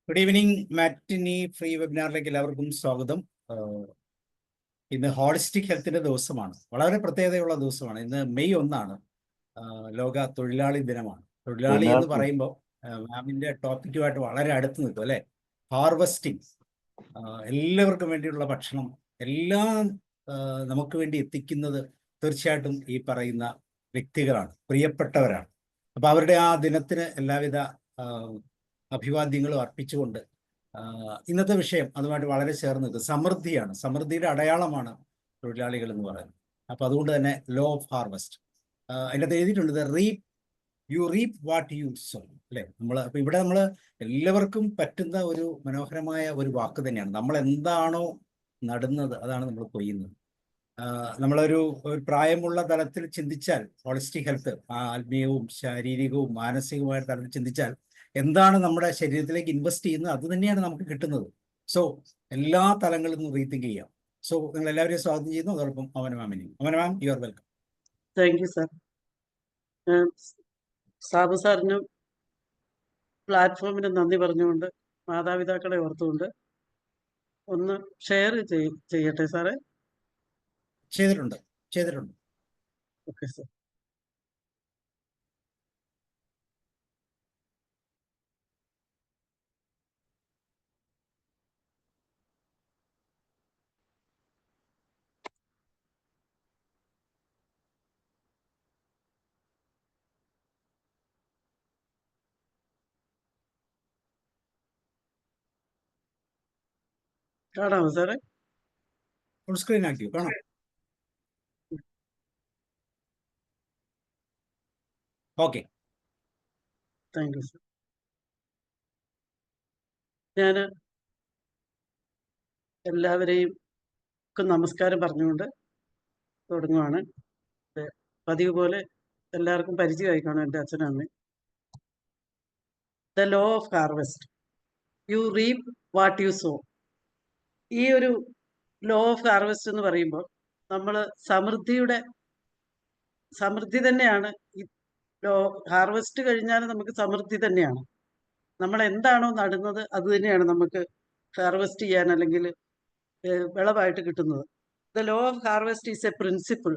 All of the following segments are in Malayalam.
Good evening. മാറ്റിനി ഫ്രീ വെബിനാറിലേക്ക് എല്ലാവർക്കും സ്വാഗതം. ഇന്ന് ഹോളിസ്റ്റിക് ഹെൽത്തിന്റെ ദിവസമാണ്. വളരെ പ്രത്യേകതയുള്ള ദിവസമാണ്. ഇന്ന് മെയ് 1 ലോക തൊഴിലാളി ദിനമാണ്. തൊഴിലാളി എന്ന് പറയുമ്പോൾ മാമിന്റെ ടോപ്പിക്കുമായിട്ട് വളരെ അടുത്ത് നിൽക്കും അല്ലെ. ഹാർവെസ്റ്റിംഗ്, എല്ലാവർക്കും വേണ്ടിയുള്ള ഭക്ഷണം എല്ലാം നമുക്ക് വേണ്ടി എത്തിക്കുന്നത് തീർച്ചയായിട്ടും ഈ പറയുന്ന വ്യക്തികളാണ്, പ്രിയപ്പെട്ടവരാണ്. അപ്പൊ അവരുടെ ആ ദിനത്തിന് എല്ലാവിധ അഭിവാദ്യങ്ങളും അർപ്പിച്ചുകൊണ്ട് ഇന്നത്തെ വിഷയം അതുമായിട്ട് വളരെ ചേർന്ന് നിൽക്കും. സമൃദ്ധിയാണ്, സമൃദ്ധിയുടെ അടയാളമാണ് തൊഴിലാളികൾ എന്ന് പറയുന്നത്. അപ്പൊ അതുകൊണ്ട് തന്നെ ലോ ഓഫ് ഹാർവെസ്റ്റ് അതിനകത്ത് എഴുതിയിട്ടുണ്ട്, U reap what you so അല്ലെ. അപ്പൊ ഇവിടെ നമ്മൾ എല്ലാവർക്കും പറ്റുന്ന ഒരു മനോഹരമായ ഒരു വാക്ക് തന്നെയാണ്. നമ്മൾ എന്താണോ നടുന്നത് അതാണ് നമ്മൾ കൊയ്യുന്നത്. നമ്മളൊരു പ്രായമുള്ള തലത്തിൽ ചിന്തിച്ചാൽ, ഹോളിസ്റ്റിക് ഹെൽത്ത് ആത്മീയവും ശാരീരികവും മാനസികവുമായ തലത്തിൽ ചിന്തിച്ചാൽ എന്താണ് നമ്മുടെ ശരീരത്തിലേക്ക് ഇൻവെസ്റ്റ് ചെയ്യുന്നത്, അത് തന്നെയാണ് നമുക്ക് കിട്ടുന്നത്. സോ എല്ലാ തലങ്ങളിൽ നിന്നും റീതിങ്ക് ചെയ്യാം. സോ നിങ്ങൾ എല്ലാവരെയും സ്വാഗതം ചെയ്യുന്നു. അതോടൊപ്പം Avana ma'am, you are welcome. Thank you sir. Sabu സാറിനും പ്ലാറ്റ്ഫോമിന് നന്ദി പറഞ്ഞുകൊണ്ട് മാതാപിതാക്കളെ ഓർത്തുകൊണ്ട് ഒന്ന് ഷെയർ ചെയ്യട്ടെ സാറേ. ചെയ്തിട്ടുണ്ട്. Okay sir. കാണാമോ സാറേ? ഫുൾ സ്ക്രീൻ ആക്കിയോ? കാണാം. Okay, thank you sir. ഞാൻ എല്ലാവരെയും നമസ്കാരം പറഞ്ഞുകൊണ്ട് തുടങ്ങുവാണ്. പതിവ് പോലെ എല്ലാവർക്കും പരിചയമായി കാണും എൻ്റെ അച്ഛനും അമ്മയും. The law of harvest, U reap what you so. ഈ ഒരു ലോ ഓഫ് ഹാർവെസ്റ്റ് എന്ന് പറയുമ്പോൾ നമ്മൾ സമൃദ്ധി തന്നെയാണ്. ഈ ലോ ഹാർവെസ്റ്റ് കഴിഞ്ഞാൽ നമുക്ക് സമൃദ്ധി തന്നെയാണ്. നമ്മൾ എന്താണോ നടുന്നത് അത് തന്നെയാണ് നമുക്ക് ഹാർവെസ്റ്റ് ചെയ്യാൻ അല്ലെങ്കിൽ വിളവായിട്ട് കിട്ടുന്നത്. The law of harvest is A principle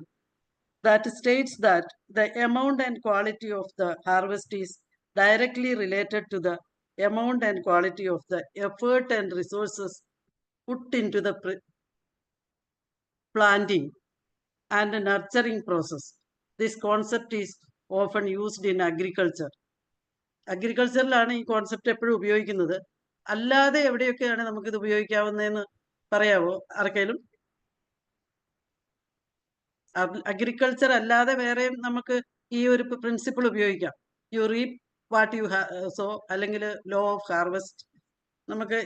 that states that the amount and quality of the harvest is directly related to the amount and quality of the effort and resources put into the planting and nurturing process. This concept is often used in agriculture. അഗ്രികൾച്ചറിലാണ് ഈ കോൺസെപ്റ്റ് എപ്പോഴും ഉപയോഗിക്കുന്നത്. അല്ലാതെ എവിടെയൊക്കെയാണ് നമുക്കിത് ഉപയോഗിക്കാവുന്നതെന്ന് പറയാവോ ആർക്കെങ്കിലും? അഗ്രികൾച്ചർ അല്ലാതെ വേറെയും നമുക്ക് ഈ ഒരു പ്രിൻസിപ്പിൾ ഉപയോഗിക്കാം. U reap what you so അല്ലെങ്കിൽ ലോ ഓഫ് ഹാർവെസ്റ്റ് നമുക്ക്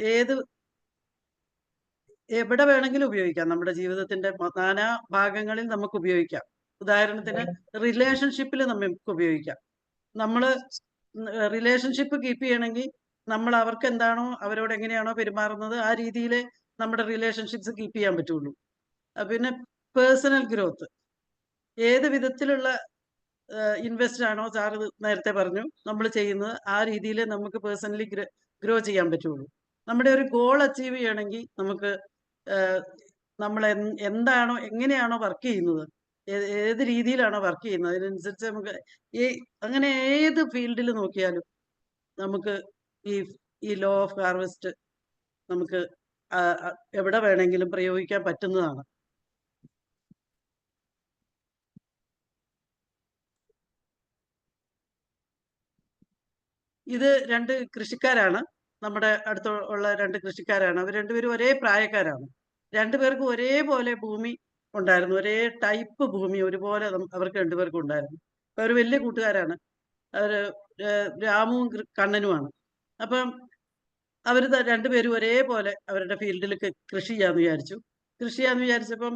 എവിടെ വേണമെങ്കിലും ഉപയോഗിക്കാം. നമ്മുടെ ജീവിതത്തിന്റെ നാനാ ഭാഗങ്ങളിൽ നമുക്ക് ഉപയോഗിക്കാം. ഉദാഹരണത്തിന് റിലേഷൻഷിപ്പിൽ നമുക്ക് ഉപയോഗിക്കാം. നമ്മൾ റിലേഷൻഷിപ്പ് കീപ്പ് ചെയ്യണമെങ്കിൽ നമ്മൾ അവർക്ക് എന്താണോ, അവരോട് എങ്ങനെയാണോ പെരുമാറുന്നത് ആ രീതിയിൽ നമ്മുടെ റിലേഷൻഷിപ്സ് കീപ്പ് ചെയ്യാൻ പറ്റുള്ളൂ. പിന്നെ പേഴ്സണൽ ഗ്രോത്ത്, ഏത് വിധത്തിലുള്ള ഇൻവെസ്റ്റ് ആണോ സാറ് നേരത്തെ പറഞ്ഞു നമ്മൾ ചെയ്യുന്നത് ആ രീതിയിൽ നമുക്ക് പേഴ്സണലി ഗ്രോ ചെയ്യാൻ പറ്റുള്ളൂ. നമ്മുടെ ഒരു ഗോൾ അച്ചീവ് ചെയ്യണമെങ്കിൽ നമുക്ക് നമ്മൾ എന്താണോ, എങ്ങനെയാണോ വർക്ക് ചെയ്യുന്നത്, ഏത് രീതിയിലാണോ വർക്ക് ചെയ്യുന്നത് അതിനനുസരിച്ച് നമുക്ക് അങ്ങനെ ഏത് ഫീൽഡിൽ നോക്കിയാലും നമുക്ക് ഈ ലോ ഓഫ് ഹാർവെസ്റ്റ് നമുക്ക് എവിടെ വേണമെങ്കിലും പ്രയോഗിക്കാൻ പറ്റുന്നതാണ്. ഇത് രണ്ട് കൃഷിക്കാരാണ്, നമ്മുടെ അടുത്തുള്ള രണ്ട് കൃഷിക്കാരാണ്. അവർ രണ്ടുപേരും ഒരേ പ്രായക്കാരാണ്. രണ്ടുപേർക്കും ഒരേപോലെ ഭൂമി ഉണ്ടായിരുന്നു, ഒരേ ടൈപ്പ് ഭൂമി ഒരുപോലെ അവർക്ക് രണ്ടുപേർക്കും ഉണ്ടായിരുന്നു. അപ്പം അവർ വലിയ കൂട്ടുകാരാണ്. അവർ രാമുവും കണ്ണനുമാണ്. അപ്പം അവർ രണ്ടുപേരും ഒരേപോലെ അവരുടെ ഫീൽഡിൽ കൃഷി ചെയ്യാന്ന് വിചാരിച്ചപ്പം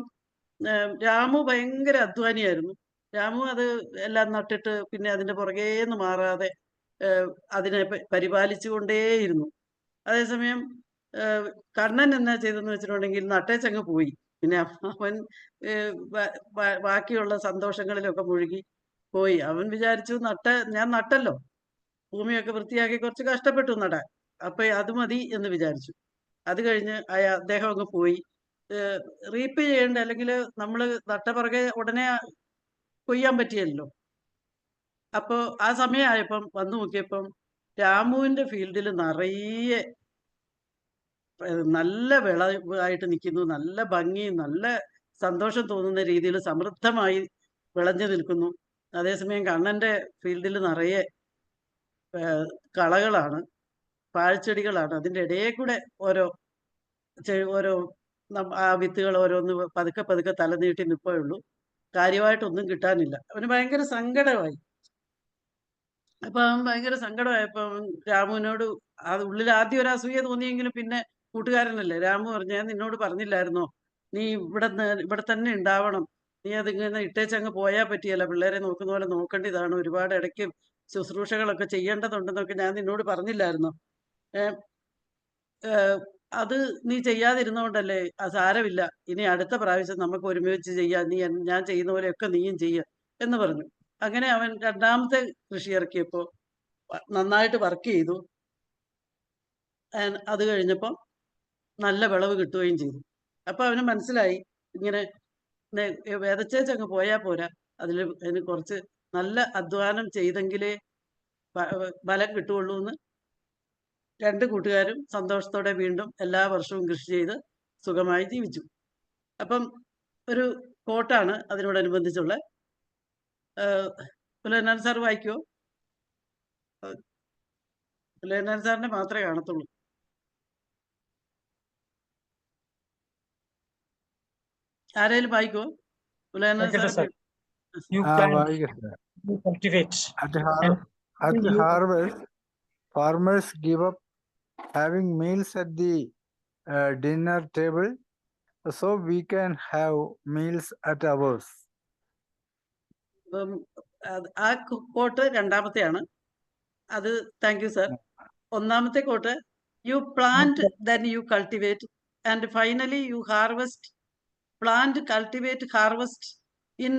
രാമു ഭയങ്കര അധ്വാനിയായിരുന്നു. രാമു അത് എല്ലാം നട്ടിട്ട് പിന്നെ അതിൻ്റെ പുറകേന്ന് മാറാതെ അതിനെ പരിപാലിച്ചുകൊണ്ടേയിരുന്നു. അതേസമയം കണ്ണൻ എന്നാ ചെയ്തെന്ന് വെച്ചിട്ടുണ്ടെങ്കിൽ നട്ടേച്ചങ്ങ് പോയി. പിന്നെ അവൻ ബാക്കിയുള്ള സന്തോഷങ്ങളിലൊക്കെ മുഴുകി പോയി. അവൻ വിചാരിച്ചു ഞാൻ നട്ടല്ലോ, ഭൂമിയൊക്കെ വൃത്തിയാക്കി കുറച്ച് കഷ്ടപ്പെട്ടു നടാൻ. അപ്പൊ അത് മതി എന്ന് വിചാരിച്ചു. അത് കഴിഞ്ഞ് അദ്ദേഹം അങ്ങ് പോയി. റീപ്പ് ചെയ്യേണ്ട അല്ലെങ്കിൽ നമ്മൾ നട്ട പുറകെ ഉടനെ കൊയ്യാൻ പറ്റിയല്ലോ. അപ്പോ ആ സമയമായപ്പം വന്നു നോക്കിയപ്പം രാമുവിന്റെ ഫീൽഡിൽ നിറയെ നല്ല വിളവായിട്ട് നിൽക്കുന്നു. നല്ല ഭംഗി, നല്ല സന്തോഷം തോന്നുന്ന രീതിയിൽ സമൃദ്ധമായി വിളഞ്ഞു നിൽക്കുന്നു. അതേസമയം കണ്ണന്റെ ഫീൽഡിൽ നിറയെ കളകളാണ്, പാഴ്ചെടികളാണ്. അതിൻ്റെ ഇടയിൽ കൂടെ ഓരോ ഓരോ ആ വിത്തുകൾ ഓരോന്ന് പതുക്കെ പതുക്കെ തല നീട്ടി നിൽപ്പേ ഉള്ളൂ. കാര്യമായിട്ടൊന്നും കിട്ടാനില്ല. അവന് ഭയങ്കര സങ്കടമായി. അപ്പൊ അവൻ ഭയങ്കര സങ്കടമായപ്പോ രാമുവിനോട് അത് ഉള്ളിൽ ആദ്യം ഒരു അസൂയ തോന്നിയെങ്കിലും പിന്നെ കൂട്ടുകാരനല്ലേ. രാമു പറഞ്ഞു, ഞാൻ നിന്നോട് പറഞ്ഞില്ലായിരുന്നോ നീ ഇവിടെ തന്നെ ഉണ്ടാവണം, നീ അതിങ്ങനെ ഇട്ടേച്ചങ്ങ് പോയാൽ പറ്റിയല്ല, പിള്ളേരെ നോക്കുന്ന പോലെ നോക്കേണ്ടതാണ്, ഒരുപാട് ഇടയ്ക്ക് ശുശ്രൂഷകളൊക്കെ ചെയ്യേണ്ടതുണ്ടെന്നൊക്കെ ഞാൻ നിന്നോട് പറഞ്ഞില്ലായിരുന്നോ. അത് നീ ചെയ്യാതിരുന്നോണ്ടല്ലേ. സാരമില്ല, ഇനി അടുത്ത പ്രാവശ്യം നമുക്ക് ഒരുമിച്ച് ചെയ്യാം, ഞാൻ ചെയ്യുന്ന പോലെയൊക്കെ നീയും ചെയ്യുക എന്ന് പറഞ്ഞു. അങ്ങനെ അവൻ രണ്ടാമത്തെ കൃഷി ഇറക്കിയപ്പോൾ നന്നായിട്ട് വർക്ക് ചെയ്തു. അത് കഴിഞ്ഞപ്പോൾ നല്ല വിളവ് കിട്ടുകയും ചെയ്തു. അപ്പൊ അവന് മനസ്സിലായി, ഇങ്ങനെ വിതച്ചേച്ചങ്ങ് പോയാൽ പോരാ, അതിന് കുറച്ച് നല്ല അധ്വാനം ചെയ്തെങ്കിലേ ഫലം കിട്ടുകയുള്ളൂ എന്ന്. രണ്ട് കൂട്ടുകാരും സന്തോഷത്തോടെ വീണ്ടും എല്ലാ വർഷവും കൃഷി ചെയ്ത് സുഖമായി ജീവിച്ചു. അപ്പം ഒരു കോട്ടാണ് അതിനോടനുബന്ധിച്ചുള്ള. പുലയനാൻ സാർ വായിക്കുമോ? പുലയനാൻ സാറിനെ മാത്രമേ കാണത്തുള്ളൂ. ആരേലും വായിക്കുമോ? പുലയനാൻ sir You plant, you cultivate. At And you- harvest, farmers give up having meals at the dinner table, so we can have meals at ours. ആ കോട്ട് രണ്ടാമത്തെയാണ്. അത് താങ്ക് യു സാർ. ഒന്നാമത്തെ quote, you plant then you cultivate and finally you harvest. Plant, cultivate, harvest. In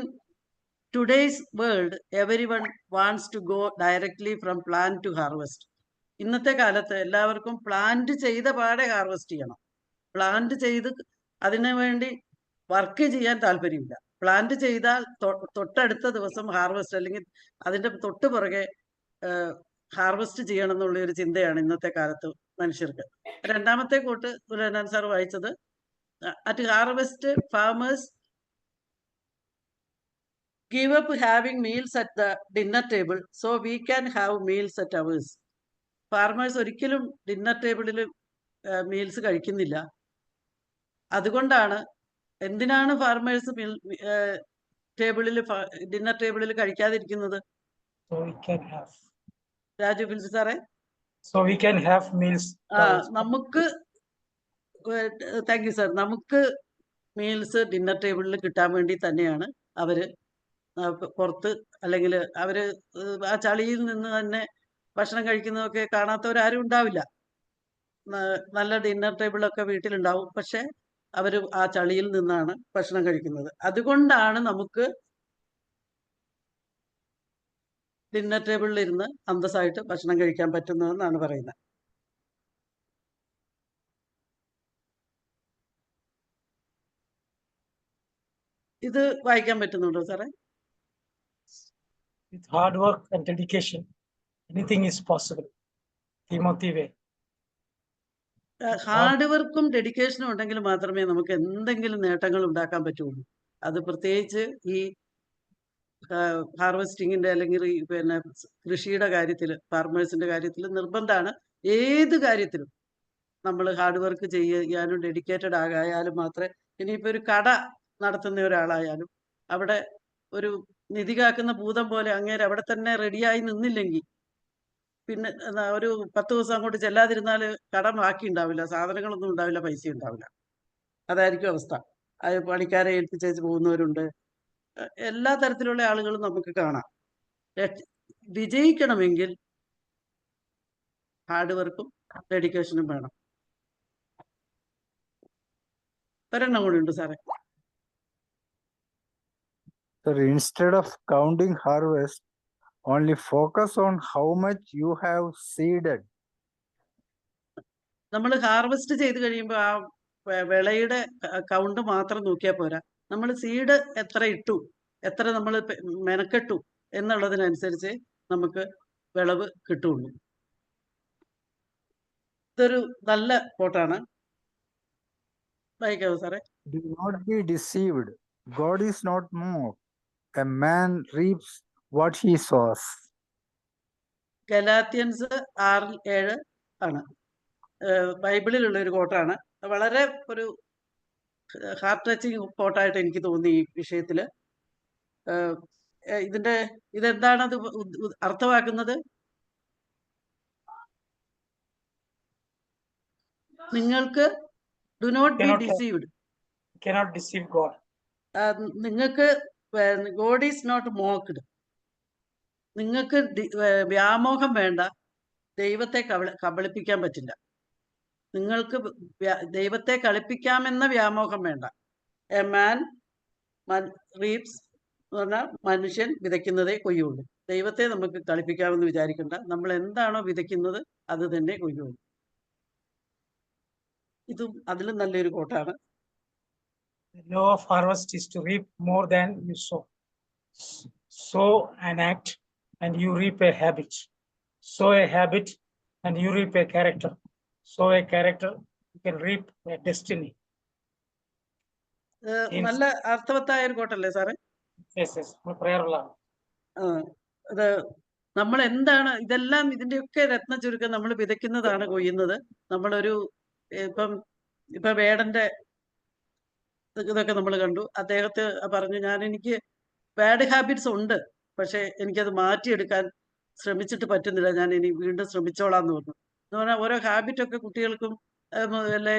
today's world everyone wants to go directly from plant to harvest. ഇന്നത്തെ കാലത്ത് എല്ലാവർക്കും പ്ലാന്റ് ചെയ്ത പാടെ ഹാർവെസ്റ്റ് ചെയ്യണം. പ്ലാന്റ് ചെയ്ത് അതിനു വേണ്ടി വർക്ക് ചെയ്യാൻ താല്പര്യമില്ല. പ്ലാന്റ് ചെയ്താൽ തൊട്ടടുത്ത ദിവസം ഹാർവെസ്റ്റ്, അല്ലെങ്കിൽ അതിൻ്റെ തൊട്ട് പുറകെ ഹാർവെസ്റ്റ് ചെയ്യണം എന്നുള്ള ഒരു ചിന്തയാണ് ഇന്നത്തെ കാലത്ത് മനുഷ്യർക്ക്. രണ്ടാമത്തെ കോട്ട് പുലയനാൻ സാർ വായിച്ചത്, at harvest farmers give up having meals at the dinner table so we can have meals at ours. Farmers ഒരിക്കലും ഡിന്നർ ടേബിളിൽ മീൽസ് കഴിക്കുന്നില്ല. അതുകൊണ്ടാണ്, എന്തിനാണ് ഫാർമേഴ്സ് ഡിന്നർ ടേബിളിൽ കഴിക്കാതിരിക്കുന്നത്? So we can have. Raju fils സാറേ, So we can have meals. നമുക്ക് താങ്ക് യു സാർ. നമുക്ക് മീൽസ് ഡിന്നർ ടേബിളിൽ കിട്ടാൻ വേണ്ടി തന്നെയാണ് അവര് പുറത്ത്, അല്ലെങ്കിൽ അവര് ആ ചളിയിൽ നിന്ന് തന്നെ ഭക്ഷണം കഴിക്കുന്നതൊക്കെ കാണാത്തവരാരും ഉണ്ടാവില്ല. നല്ല ഡിന്നർ ടേബിളൊക്കെ വീട്ടിലുണ്ടാവും, പക്ഷെ അവർ ആ ചളിയിൽ നിന്നാണ് ഭക്ഷണം കഴിക്കുന്നത്. അതുകൊണ്ടാണ് നമുക്ക് ഡിന്നർ ടേബിളിൽ ഇരുന്ന് അന്തസ്സായിട്ട് ഭക്ഷണം കഴിക്കാൻ പറ്റുന്നതെന്നാണ് പറയുന്നത്. ഇത് വായിക്കാൻ പറ്റുന്നുണ്ടോ സാറേ? With hard work and dedication, anything is possible. Timothy Way. Hard വർക്കും ഡെഡിക്കേഷനും ഉണ്ടെങ്കിൽ മാത്രമേ നമുക്ക് എന്തെങ്കിലും നേട്ടങ്ങൾ ഉണ്ടാക്കാൻ പറ്റുള്ളൂ. അത് പ്രത്യേകിച്ച് ഈ ഹാർവെസ്റ്റിങ്ങിന്റെ അല്ലെങ്കിൽ പിന്നെ കൃഷിയുടെ കാര്യത്തിൽ, ഫാർമേഴ്സിന്റെ കാര്യത്തിൽ നിർബന്ധമാണ്. ഏത് കാര്യത്തിലും നമ്മൾ ഹാർഡ് വർക്ക് ചെയ്യാനും ഡെഡിക്കേറ്റഡ് ആയാലും മാത്രമേ. ഇനിയിപ്പോൾ ഒരു കട നടത്തുന്ന ഒരാളായാലും അവിടെ ഒരു നിധി കാക്കുന്ന ഭൂതം പോലെ അങ്ങേര് അവിടെ തന്നെ റെഡിയായി നിന്നില്ലെങ്കിൽ പിന്നെ ഒരു 10 ദിവസം അങ്ങോട്ട് ചെല്ലാതിരുന്നാൽ കടം ബാക്കി ഉണ്ടാവില്ല, സാധനങ്ങളൊന്നും ഉണ്ടാവില്ല, പൈസ ഉണ്ടാവില്ല. അതായിരിക്കും അവസ്ഥ. അത് പണിക്കാരെ ഏൽപ്പിച്ചേച്ച് പോകുന്നവരുണ്ട്. എല്ലാ തരത്തിലുള്ള ആളുകളും നമുക്ക് കാണാം. വിജയിക്കണമെങ്കിൽ ഹാർഡ് വർക്കും ഡെഡിക്കേഷനും വേണം. ഒരെണ്ണം കൂടി ഉണ്ട് സാറേ. Sir, instead of counting harvest, only focus on how much you have seeded. നമ്മൾ ഹാർവെസ്റ്റ് ചെയ്ത് കഴിയുമ്പോൾ ആ വിളയുടെ കൗണ്ട് മാത്രം നോക്കിയാൽ പോരാ. നമ്മൾ സീഡ് എത്ര ഇട്ടു, എത്ര നമ്മൾ മെനക്കെട്ടു എന്നുള്ളതിനനുസരിച്ച് നമുക്ക് വിളവ് കിട്ടുള്ളൂ. ഇതൊരു നല്ല കോട്ടാണ്. വായിക്കാവോ സാറേ? Do not be deceived. God is not mocked. A man reaps what he sows. ഗലാത്യൻസ് 6:7 ആണ്. ബൈബിളിലുള്ള ഒരു കോട്ടാണ്. വളരെ ഒരു ഹാർട്ട് ടച്ചിങ് കോട്ടായിട്ട് എനിക്ക് തോന്നി ഈ വിഷയത്തില്. ഇതെന്താണ് അത് അർത്ഥമാക്കുന്നത്? നിങ്ങൾക്ക് do not be deceived. Cannot deceive God. നിങ്ങൾക്ക് ഗോഡ് ഈസ് നോട്ട് മോക്ക്ഡ്. നിങ്ങൾക്ക് വ്യാമോഹം വേണ്ട. ദൈവത്തെ കബളിപ്പിക്കാൻ പറ്റില്ല. നിങ്ങൾക്ക് ദൈവത്തെ കളിപ്പിക്കാമെന്ന വ്യാമോഹം വേണ്ട. എ മാൻ റീപ്സ് എന്ന് പറഞ്ഞാൽ മനുഷ്യൻ വിതയ്ക്കുന്നതേ കൊയ്യുള്ളൂ. ദൈവത്തെ നമുക്ക് കളിപ്പിക്കാമെന്ന് വിചാരിക്കണ്ട. നമ്മൾ എന്താണോ വിതയ്ക്കുന്നത് അത് തന്നെ കൊയ്യുള്ളൂ. ഇതും അതിലും നല്ലൊരു കോട്ടാണ്. The law of harvest is to reap more than you sow. Sow an act and you reap a habit. Sow a habit and you reap a character. Sow a character, you can reap a destiny. നല്ല അർത്ഥവത്തായ ഒരു കോട്ടല്ലേ സാറേ? Yes, yes. Prayer. അത് നമ്മൾ എന്താണ് ഇതെല്ലാം ഇതിന്റെയൊക്കെ രത്ന ചുരുക്കം നമ്മൾ വിതയ്ക്കുന്നതാണ് കൊയ്യുന്നത്. നമ്മളൊരു ഇപ്പൊ വേടന്റെ ഇതൊക്കെ നമ്മൾ കണ്ടു. അദ്ദേഹത്തെ പറഞ്ഞു, എനിക്ക് ബാഡ് ഹാബിറ്റ്സ് ഉണ്ട്, പക്ഷെ എനിക്കത് മാറ്റിയെടുക്കാൻ ശ്രമിച്ചിട്ട് പറ്റുന്നില്ല, ഞാൻ ഇനി വീണ്ടും ശ്രമിച്ചോളാം എന്ന് പറഞ്ഞു. എന്ന് പറഞ്ഞാൽ ഓരോ ഹാബിറ്റൊക്കെ കുട്ടികൾക്കും അല്ലെ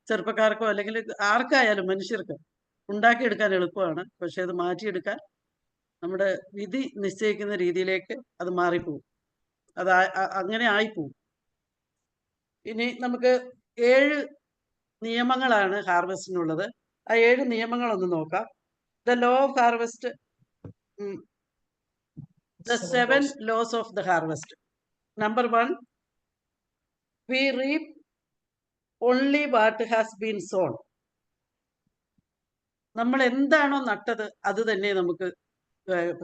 ചെറുപ്പക്കാർക്കോ അല്ലെങ്കിൽ ആർക്കായാലും മനുഷ്യർക്ക് ഉണ്ടാക്കിയെടുക്കാൻ എളുപ്പമാണ്. പക്ഷെ അത് മാറ്റിയെടുക്കാൻ നമ്മുടെ വിധി നിശ്ചയിക്കുന്ന രീതിയിലേക്ക് അത് മാറിപ്പോവും. അത് അങ്ങനെ ആയിപ്പോവും. ഇനി നമുക്ക് 7 നിയമങ്ങളാണ് ഹാർവെസ്റ്റിനുള്ളത്. ആ 7 നിയമങ്ങളൊന്ന് നോക്കാം. The law of harvest, the 7 laws of the harvest. Number 1, we reap only what has been sown. നമ്മൾ എന്താണോ നട്ടത് അത് തന്നെ നമുക്ക്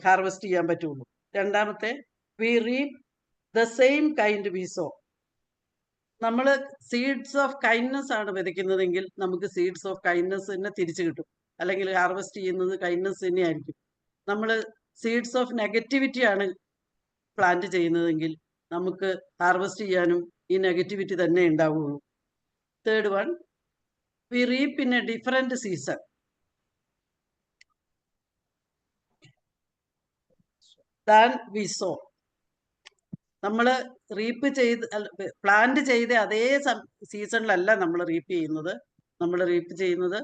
ഹാർവെസ്റ്റ് ചെയ്യാൻ പറ്റുള്ളൂ. രണ്ടാമത്തെ, we reap the same kind we sow. നമ്മൾ സീഡ്സ് ഓഫ് കൈൻഡ്നസ് ആണ് വിതയ്ക്കുന്നതെങ്കിൽ നമുക്ക് സീഡ്സ് ഓഫ് കൈൻഡ്നസ് തന്നെ തിരിച്ചു കിട്ടും. അല്ലെങ്കിൽ ഹാർവെസ്റ്റ് ചെയ്യുന്നത് കൈൻഡ്നസ് തന്നെയായിരിക്കും. നമ്മൾ സീഡ്സ് ഓഫ് നെഗറ്റിവിറ്റി ആണ് പ്ലാന്റ് ചെയ്യുന്നതെങ്കിൽ നമുക്ക് ഹാർവെസ്റ്റ് ചെയ്യാനും ഈ നെഗറ്റിവിറ്റി തന്നെ ഉണ്ടാവുകയുള്ളൂ. Third one, we reap in a different season. Than we sow. നമ്മൾ റീപ്പ് ചെയ്ത് പ്ലാന്റ് ചെയ്ത അതേ സീസണിലല്ല നമ്മൾ റീപ്പ് ചെയ്യുന്നത്. നമ്മൾ റീപ്പ് ചെയ്യുന്നത്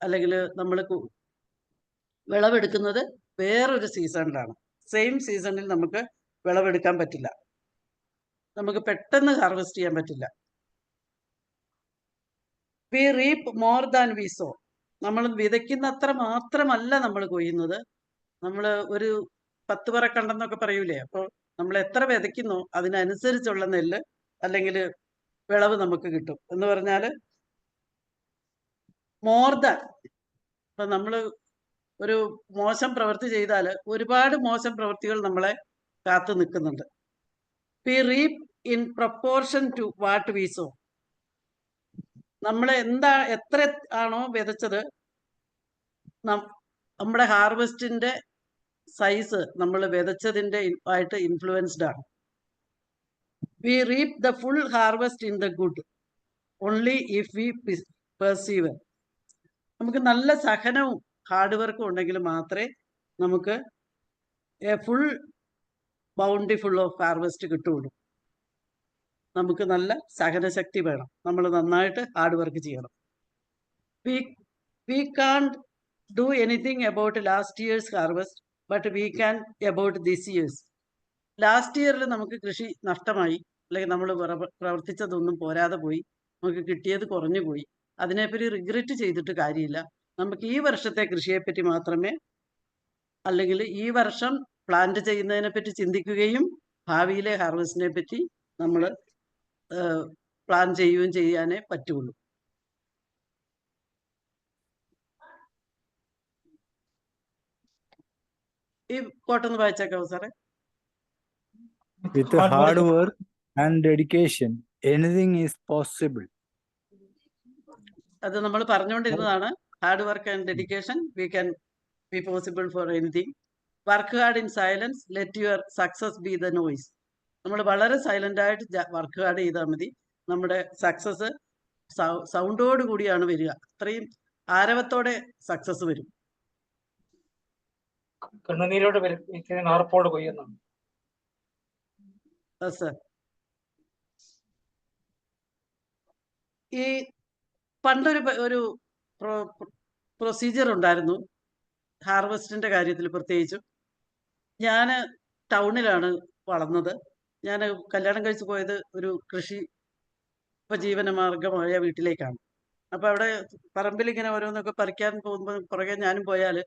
അല്ലെങ്കിൽ നമ്മൾ വിളവെടുക്കുന്നത് വേറൊരു സീസണിലാണ്. സെയിം സീസണിൽ നമുക്ക് വിളവെടുക്കാൻ പറ്റില്ല. നമുക്ക് പെട്ടെന്ന് ഹാർവെസ്റ്റ് ചെയ്യാൻ പറ്റില്ല. We reap more than we sow. നമ്മൾ വിതയ്ക്കുന്നത്ര മാത്രമല്ല നമ്മൾ കൊയ്യുന്നത്. നമ്മൾ ഒരു 10 പറ കണ്ടെന്നൊക്കെ പറയൂലേ, അപ്പോൾ നമ്മൾ എത്ര വിതയ്ക്കുന്നോ അതിനനുസരിച്ചുള്ള നെല്ല് അല്ലെങ്കിൽ വിളവ് നമുക്ക് കിട്ടും എന്ന് പറഞ്ഞാൽ മോർ ദാൻ. ഇപ്പൊ നമ്മൾ ഒരു മോശം പ്രവൃത്തി ചെയ്താൽ ഒരുപാട് മോശം പ്രവൃത്തികൾ നമ്മളെ കാത്തു നിൽക്കുന്നുണ്ട്. We reap in proportion to what we sow. നമ്മൾ എത്ര ആണോ വിതച്ചത് നമ്മുടെ ഹാർവെസ്റ്റിന്റെ സൈസ് നമ്മൾ വിതച്ചതിന്റെ ആയിട്ട് ഇൻഫ്ലുവൻസ്ഡ് ആണ്. We reap the full harvest in the good only if we perceive. നമുക്ക് നല്ല സഹനവും ഹാർഡ് വർക്കും ഉണ്ടെങ്കിൽ മാത്രമേ നമുക്ക് a full bountiful of harvest കിട്ടുള്ളൂ. നമുക്ക് നല്ല സഹനശക്തി വേണം. നമ്മൾ നന്നായിട്ട് ഹാർഡ് വർക്ക് ചെയ്യണം. We can't do anything about last year's harvest but we can about this year's. Last ഇയറിൽ നമുക്ക് കൃഷി നഷ്ടമായി, അല്ലെങ്കിൽ നമ്മൾ പ്രവർത്തിച്ചതൊന്നും പോരാതെ പോയി, നമുക്ക് കിട്ടിയത് കുറഞ്ഞു പോയി. അതിനെപ്പറ്റി റിഗ്രറ്റ് ചെയ്തിട്ട് കാര്യമില്ല. നമുക്ക് ഈ വർഷത്തെ കൃഷിയെപ്പറ്റി മാത്രമേ, അല്ലെങ്കിൽ ഈ വർഷം പ്ലാന്റ് ചെയ്യുന്നതിനെ പറ്റി ചിന്തിക്കുകയും ഭാവിയിലെ ഹാർവെസ്റ്റിനെ പറ്റി നമ്മൾ പ്ലാൻ ചെയ്യുകയും ചെയ്യാനേ പറ്റുള്ളൂ. ഈ കോട്ടൊന്ന് വായിച്ചേക്കാവോ സാറേ? With hard hard work, work and dedication, anything is possible. അത് നമ്മൾ പറഞ്ഞുകൊണ്ടിരുന്നതാണ്. Hard work and dedication we can be possible for anything. Work hard in silence, let your success be the noise. നമ്മൾ വളരെ സൈലന്റ് ആയിട്ട് വർക്ക് ഹാർഡ് ചെയ്താൽ മതി. നമ്മുടെ സക്സസ് സൗണ്ടോട് കൂടിയാണ് വരിക. അത്രയും ആരവത്തോടെ സക്സസ് വരും. കണ്ണുനീരോട് നാർപ്പോട് കൊയ്യുന്നു. സർ, ഈ പണ്ടൊരു ഒരു പ്രൊസീജിയർ ഉണ്ടായിരുന്നു ഹാർവെസ്റ്റിന്റെ കാര്യത്തിൽ. പ്രത്യേകിച്ചും ഞാൻ ടൗണിലാണ് വളർന്നത്. ഞാൻ കല്യാണം കഴിച്ചു പോയത് ഒരു കൃഷി ഉപജീവന മാർഗമായ വീട്ടിലേക്കാണ്. അപ്പൊ അവിടെ പറമ്പിൽ ഇങ്ങനെ ഓരോന്നൊക്കെ പറിക്കാൻ പോകുമ്പോൾ പുറകെ ഞാനും പോയാൽ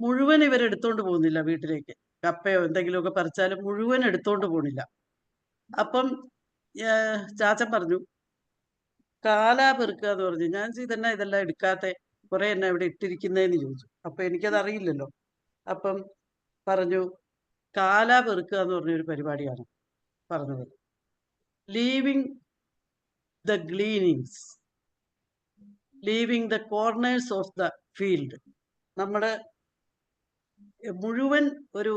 മുഴുവൻ ഇവരെടുത്തോണ്ട് പോകുന്നില്ല വീട്ടിലേക്ക്. കപ്പയോ എന്തെങ്കിലുമൊക്കെ പറിച്ചാലും മുഴുവൻ എടുത്തോണ്ട് പോണില്ല. അപ്പം ചാച്ചൻ പറഞ്ഞു കാലാ പെറുക്കുക എന്ന് പറഞ്ഞു. ഞാൻ ഇതെന്നാ ഇതെല്ലാം എടുക്കാത്ത, കുറെ എന്നെ ഇവിടെ ഇട്ടിരിക്കുന്നതെന്ന് ചോദിച്ചു. അപ്പൊ എനിക്കത് അറിയില്ലല്ലോ. അപ്പം പറഞ്ഞു കാലാ പെറുക്കുക എന്ന് പറഞ്ഞൊരു പരിപാടിയാണ് പറഞ്ഞത്. Leaving the gleanings, leaving the corners of the field. നമ്മുടെ മുഴുവൻ ഒരു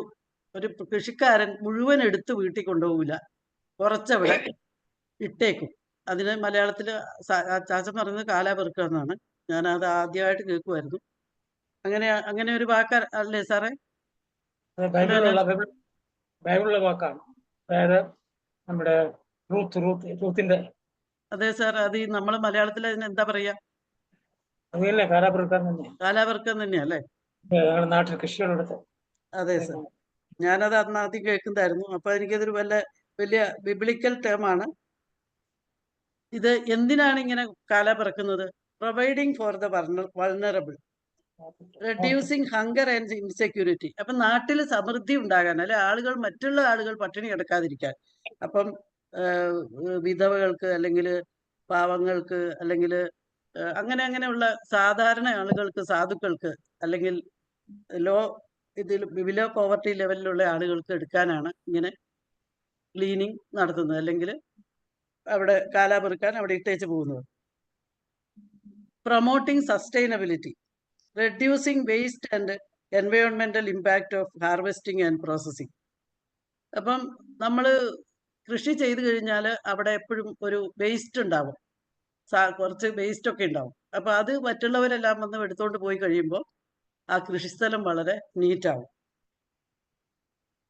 ഒരു കൃഷിക്കാരൻ മുഴുവൻ എടുത്ത് വീട്ടിൽ കൊണ്ടുപോകില്ല, കുറച്ചവിടെ ഇട്ടേക്കും. അതിന് മലയാളത്തിൽ ചാച്ചൻ പറയുന്നത് കാലാ പെറുക്കുക എന്നാണ്. ഞാൻ അത് ആദ്യമായിട്ട് കേൾക്കുമായിരുന്നു. അങ്ങനെ ഒരു വാക്ക് അല്ലേ സാറേ? ബൈബിളിലെ വാക്കാണ്. അതായത് നമ്മുടെ റൂത്തിന്റെ. അതെ സാർ, അത് നമ്മൾ മലയാളത്തിൽ അതിന് എന്താ പറയാ? അതുതന്നെ കാലാപെറുക്കാൻ തന്നെ. കാലാപെറുക്കം തന്നെയാ അല്ലേ? ഞങ്ങളുടെ നാട്ടിൽ കൃഷികളെടുത്ത്. അതെ സാർ, ഞാനത് അന്ന് ആദ്യം കേൾക്കുന്നതായിരുന്നു. അപ്പൊ എനിക്കതൊരു വലിയ ബിബ്ലിക്കൽ ടേമാണ്. ഇത് എന്തിനാണ് ഇങ്ങനെ കാല പിറക്കുന്നത്? Providing for the vulnerable, reducing hunger and insecurity. അപ്പൊ നാട്ടിൽ സമൃദ്ധി ഉണ്ടാകാൻ, അല്ലെ മറ്റുള്ള ആളുകൾ പട്ടിണി കിടക്കാതിരിക്കാൻ. അപ്പം വിധവകൾക്ക് അല്ലെങ്കിൽ പാവങ്ങൾക്ക് അല്ലെങ്കിൽ അങ്ങനെയുള്ള സാധാരണ ആളുകൾക്ക്, സാധുക്കൾക്ക് അല്ലെങ്കിൽ ബിലോ പോവർട്ടി ലെവലിലുള്ള ആളുകൾക്ക് എടുക്കാനാണ് ഇങ്ങനെ ക്ലീനിങ് നടത്തുന്നത്, അല്ലെങ്കിൽ അവിടെ കാലാ പെറുക്കാൻ അവിടെ ഇട്ടേച്ച് പോകുന്നത്. Promoting sustainability, reducing waste and എൻവയോൺമെന്റൽ impact of harvesting and processing. അപ്പം നമ്മൾ കൃഷി ചെയ്തു കഴിഞ്ഞാൽ അവിടെ എപ്പോഴും ഒരു വേസ്റ്റ് ഉണ്ടാവും, കുറച്ച് വേസ്റ്റ് ഒക്കെ ഉണ്ടാവും. അപ്പൊ അത് മറ്റുള്ളവരെല്ലാം വന്ന് എടുത്തോണ്ട് പോയി കഴിയുമ്പോൾ ആ കൃഷിസ്ഥലം വളരെ നീറ്റാവും.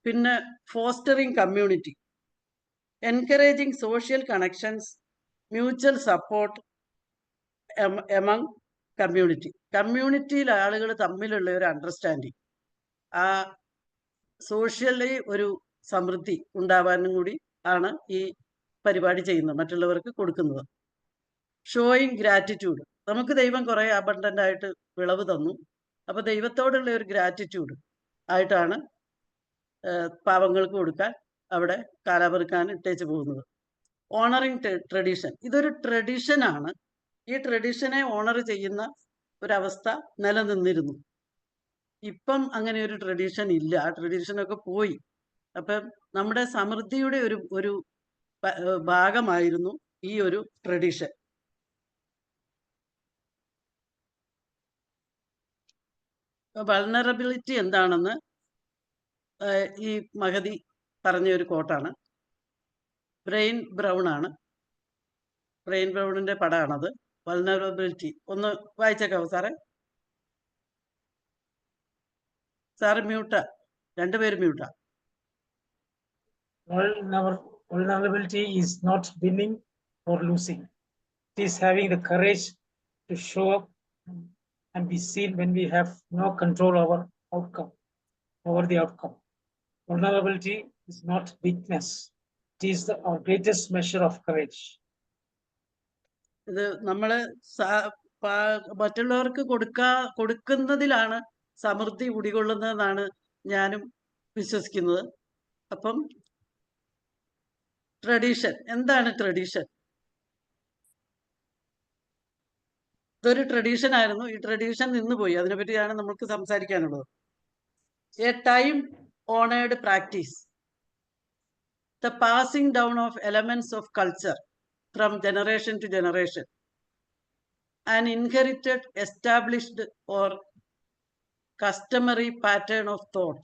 പിന്നെ fostering community, encouraging social connections, mutual support among community. കമ്മ്യൂണിറ്റിയിൽ ആളുകൾ തമ്മിലുള്ള ഒരു അണ്ടർസ്റ്റാൻഡിങ്, ആ സോഷ്യലി ഒരു സമൃദ്ധി ഉണ്ടാവാനും കൂടി ആണ് ഈ പരിപാടി ചെയ്യുന്നത്, മറ്റുള്ളവർക്ക് കൊടുക്കുന്നത്. ഷോയിങ് ഗ്രാറ്റിറ്റ്യൂഡ്, നമുക്ക് ദൈവം കുറെ അബണ്ടന്റ് ആയിട്ട് വിളവ് തന്നു. അപ്പൊ ദൈവത്തോടുള്ള ഒരു ഗ്രാറ്റിറ്റ്യൂഡ് ആയിട്ടാണ് പാവങ്ങൾക്ക് കൊടുക്കാൻ അവിടെ കാലാപെറുക്കാൻ ഇട്ടേച്ച് പോകുന്നത്. ഓണറിങ് ട്രഡീഷൻ, ഇതൊരു ട്രഡീഷനാണ്. ഈ ട്രഡീഷനെ ഓണർ ചെയ്യുന്ന ഒരവസ്ഥ നിലനിന്നിരുന്നു. ഇപ്പം അങ്ങനെ ഒരു ട്രഡീഷൻ ഇല്ല, ആ ട്രഡീഷനൊക്കെ പോയി. അപ്പം നമ്മുടെ സമൃദ്ധിയുടെ ഒരു ഭാഗമായിരുന്നു ഈ ഒരു ട്രഡീഷൻ. വൾനറബിലിറ്റി എന്താണെന്ന് ഈ മഹതി പറഞ്ഞ ഒരു കോട്ടാണ്. ബ്രെയിൻ ബ്രൗൺ ആണ്, ബ്രെയിൻ ബ്രൗണിന്റെ പടമാണത്. വൾനറബിലിറ്റി ഒന്ന് വായിച്ചേക്കാവോ സാറേ? സാറ് മ്യൂട്ടാ, രണ്ടുപേരും മ്യൂട്ടാ. Vulnerability is not winning or losing. It is having the courage to show up and be seen when we have no control over the outcome. Vulnerability is not weakness. It is our greatest measure of courage. ഇത് നമ്മള് മറ്റുള്ളവർക്ക് കൊടുക്കുന്നതിലാണ് സമൃദ്ധി കുടികൊള്ളുന്നതെന്നാണ് ഞാനും വിശ്വസിക്കുന്നത്. അപ്പം ട്രഡീഷൻ. എന്താണ് ട്രഡീഷൻ? ഇതൊരു ട്രഡീഷൻ ആയിരുന്നു. ഈ ട്രഡീഷൻ നിന്നുപോയി. അതിനെപ്പറ്റിയാണ് നമുക്ക് സംസാരിക്കാനുള്ളത്. A time honoured practice, the passing down of elements of culture from generation to generation, an inherited, established or customary pattern of thought,